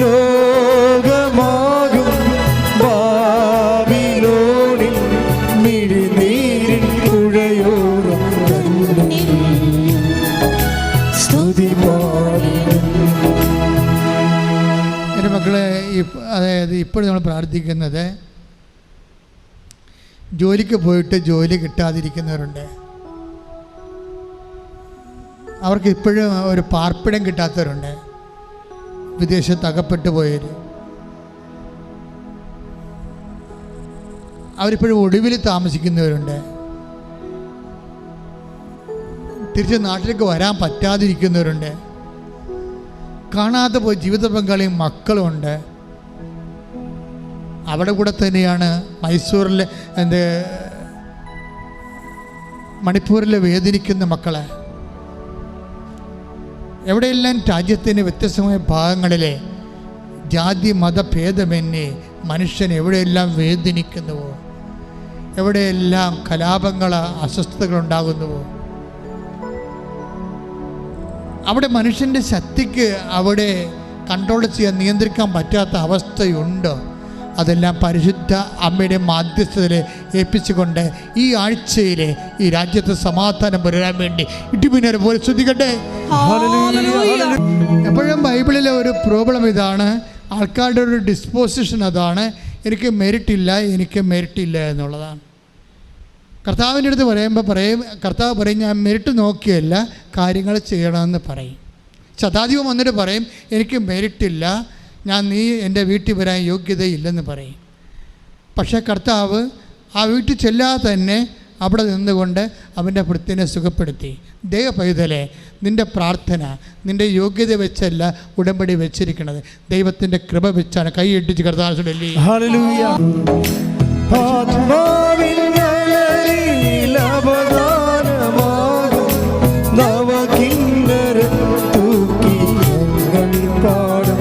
ലോകമാകും ബാബിലോണിൽ മിഴിനീരിൻ പുഴയോരം സ്തുതി പാടും. എൻ്റെ മക്കളെ, അതായത് ഇപ്പോൾ നമ്മൾ പ്രാർത്ഥിക്കുന്നത് ജോലിക്ക് പോയിട്ട് ജോലി കിട്ടാതിരിക്കുന്നവരുണ്ട്. അവർക്ക് ഇപ്പോഴും ഒരു പാർപ്പിടം കിട്ടാത്തവരുണ്ട്. വിദേശത്ത് അകപ്പെട്ടു പോയവർ, അവരിപ്പോഴും ഒടുവിൽ താമസിക്കുന്നവരുണ്ട്. തിരിച്ച് നാട്ടിലേക്ക് വരാൻ പറ്റാതിരിക്കുന്നവരുണ്ട്. കാണാതെ പോയി ജീവിത പങ്കാളിയും മക്കളുമുണ്ട്. അവിടെ കൂടെ തന്നെയാണ് മൈസൂരിലെ മണിപ്പൂരിലെ വേദനിക്കുന്ന മക്കളെ. എവിടെയെല്ലാം രാജ്യത്തിൻ്റെ വ്യത്യസ്തമായ ഭാഗങ്ങളിലെ ജാതി മതഭേദമന്യേ മനുഷ്യൻ എവിടെയെല്ലാം വേദനിക്കുന്നുവോ, എവിടെയെല്ലാം കലാപങ്ങൾ അസ്വസ്ഥതകളുണ്ടാകുന്നുവോ, അവിടെ മനുഷ്യൻ്റെ ശക്തിക്ക് അവിടെ കൺട്രോൾ ചെയ്യാൻ നിയന്ത്രിക്കാൻ പറ്റാത്ത അവസ്ഥയുണ്ടോ, അതെല്ലാം പരിശുദ്ധ അമ്മയുടെ മാധ്യസ്ഥതയിൽ ഏൽപ്പിച്ചുകൊണ്ട് ഈ ആഴ്ചയിലെ ഈ രാജ്യത്ത് സമാധാനം വരാൻ വേണ്ടി ഇടിമിന്നൽ പോലെ ശ്രദ്ധിക്കട്ടെ. എപ്പോഴും ബൈബിളിലെ ഒരു പ്രോബ്ലം ഇതാണ്, ആൾക്കാരുടെ ഒരു ഡിസ്പോസിഷൻ അതാണ്, എനിക്ക് മെറിറ്റ് ഇല്ല എന്നുള്ളതാണ്. കർത്താവിൻ്റെ അടുത്ത് കർത്താവ് പറയും, ഞാൻ മെറിറ്റ് നോക്കിയല്ല കാര്യങ്ങൾ ചെയ്യണമെന്ന് പറയും. ശതാധിപം വന്നിട്ട് പറയും, എനിക്ക് മെറിറ്റില്ല, നീ എൻ്റെ വീട്ടിൽ വരാൻ യോഗ്യതയില്ലെന്ന് പറയും. പക്ഷേ കർത്താവ് ആ വീട്ടിൽ ചെല്ലാതെ തന്നെ അവിടെ നിന്നുകൊണ്ട് അവൻ്റെ ഭൃത്യനെ സുഖപ്പെടുത്തി. ദൈവ പൈതലെ, നിൻ്റെ പ്രാർത്ഥന നിൻ്റെ യോഗ്യത വെച്ചല്ല ഉടമ്പടി വെച്ചിരിക്കുന്നത്, ദൈവത്തിൻ്റെ കൃപ വെച്ചാണ്. കൈ ഇട്ടിച്ച് കർത്താവ് ഹല്ലേലൂയ. ആത്മാവിൻ അലരിൽ അവദാനമാകും നവകിന്നരം തൂക്കി ഞങ്ങൾ പാടും.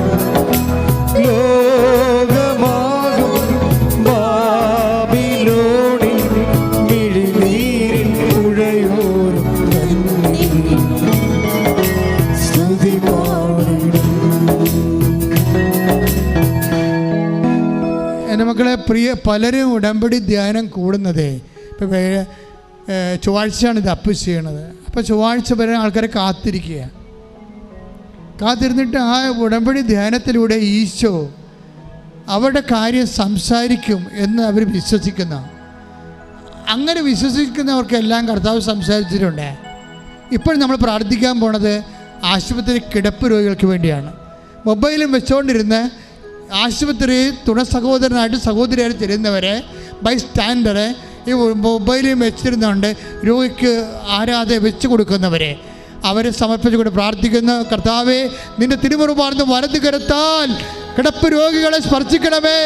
ലോകമാകും ബാബിലോണിൽ മിഴിനീരിൻ പുഴയോരം സ്തുതി പാടും. എൻ്റെ മക്കളെ പലരും ഉടമ്പടി ധ്യാനം കൂടുന്നത് ഇപ്പോൾ ചൊവ്വാഴ്ചയാണ് ഇത് അപ്പ് ചെയ്യണത്. അപ്പോൾ ചൊവ്വാഴ്ച വരെ ആൾക്കാരെ കാത്തിരുന്നിട്ട് ആ ഉടമ്പടി ധ്യാനത്തിലൂടെ ഈശോ അവരുടെ കാര്യം സംസാരിക്കും എന്ന് അവർ വിശ്വസിക്കുന്ന, അങ്ങനെ വിശ്വസിക്കുന്നവർക്കെല്ലാം കർത്താവ് സംസാരിച്ചിട്ടുണ്ട്. ഇപ്പോഴും നമ്മൾ പ്രാർത്ഥിക്കാൻ പോണത് ആശുപത്രി കിടപ്പ് രോഗികൾക്ക് വേണ്ടിയാണ്. മൊബൈലും വെച്ചുകൊണ്ടിരുന്ന് ആശുപത്രി തുണ സഹോദരനായിട്ട് സഹോദരിയായിട്ട് തരുന്നവരെ, ബൈ സ്റ്റാൻഡറെ ഈ മൊബൈലും വെച്ചിരുന്നുകൊണ്ട് രോഗിക്ക് ആരാധന വെച്ച് കൊടുക്കുന്നവരെ അവരെ സമർപ്പിച്ചുകൊണ്ട് പ്രാർത്ഥിക്കുന്ന കർത്താവേ, നിന്റെ തിരുമുറുപാർന്ന് വലത് കരത്താൽ കിടപ്പ് രോഗികളെ സ്പർശിക്കണമേ.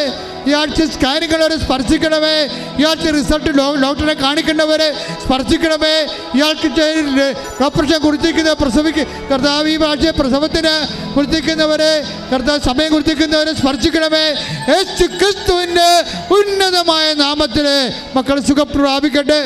ഈ ആഴ്ച സ്കാനിങ്ങളവരെ സ്പർശിക്കണമേ. ഈ ആഴ്ച റിസൾട്ട് ഡോക്ടറെ കാണിക്കേണ്ടവരെ സ്പർശിക്കണമേ. ഇയാൾക്ക് ഓപ്പറേഷൻ കുറിച്ചിരിക്കുന്ന കർത്താവ് ഈ ആഴ്ച പ്രസവത്തിന് കുറിച്ചിരിക്കുന്നവരെ, കർത്താവ് സമയം കുറിച്ചിരിക്കുന്നവരെ സ്പർശിക്കണമേ. യേശു ക്രിസ്തുവിൻ്റെ ഉന്നതമായ നാമത്തിൽ മക്കൾ സുഖം പ്രാപിക്കട്ടെ.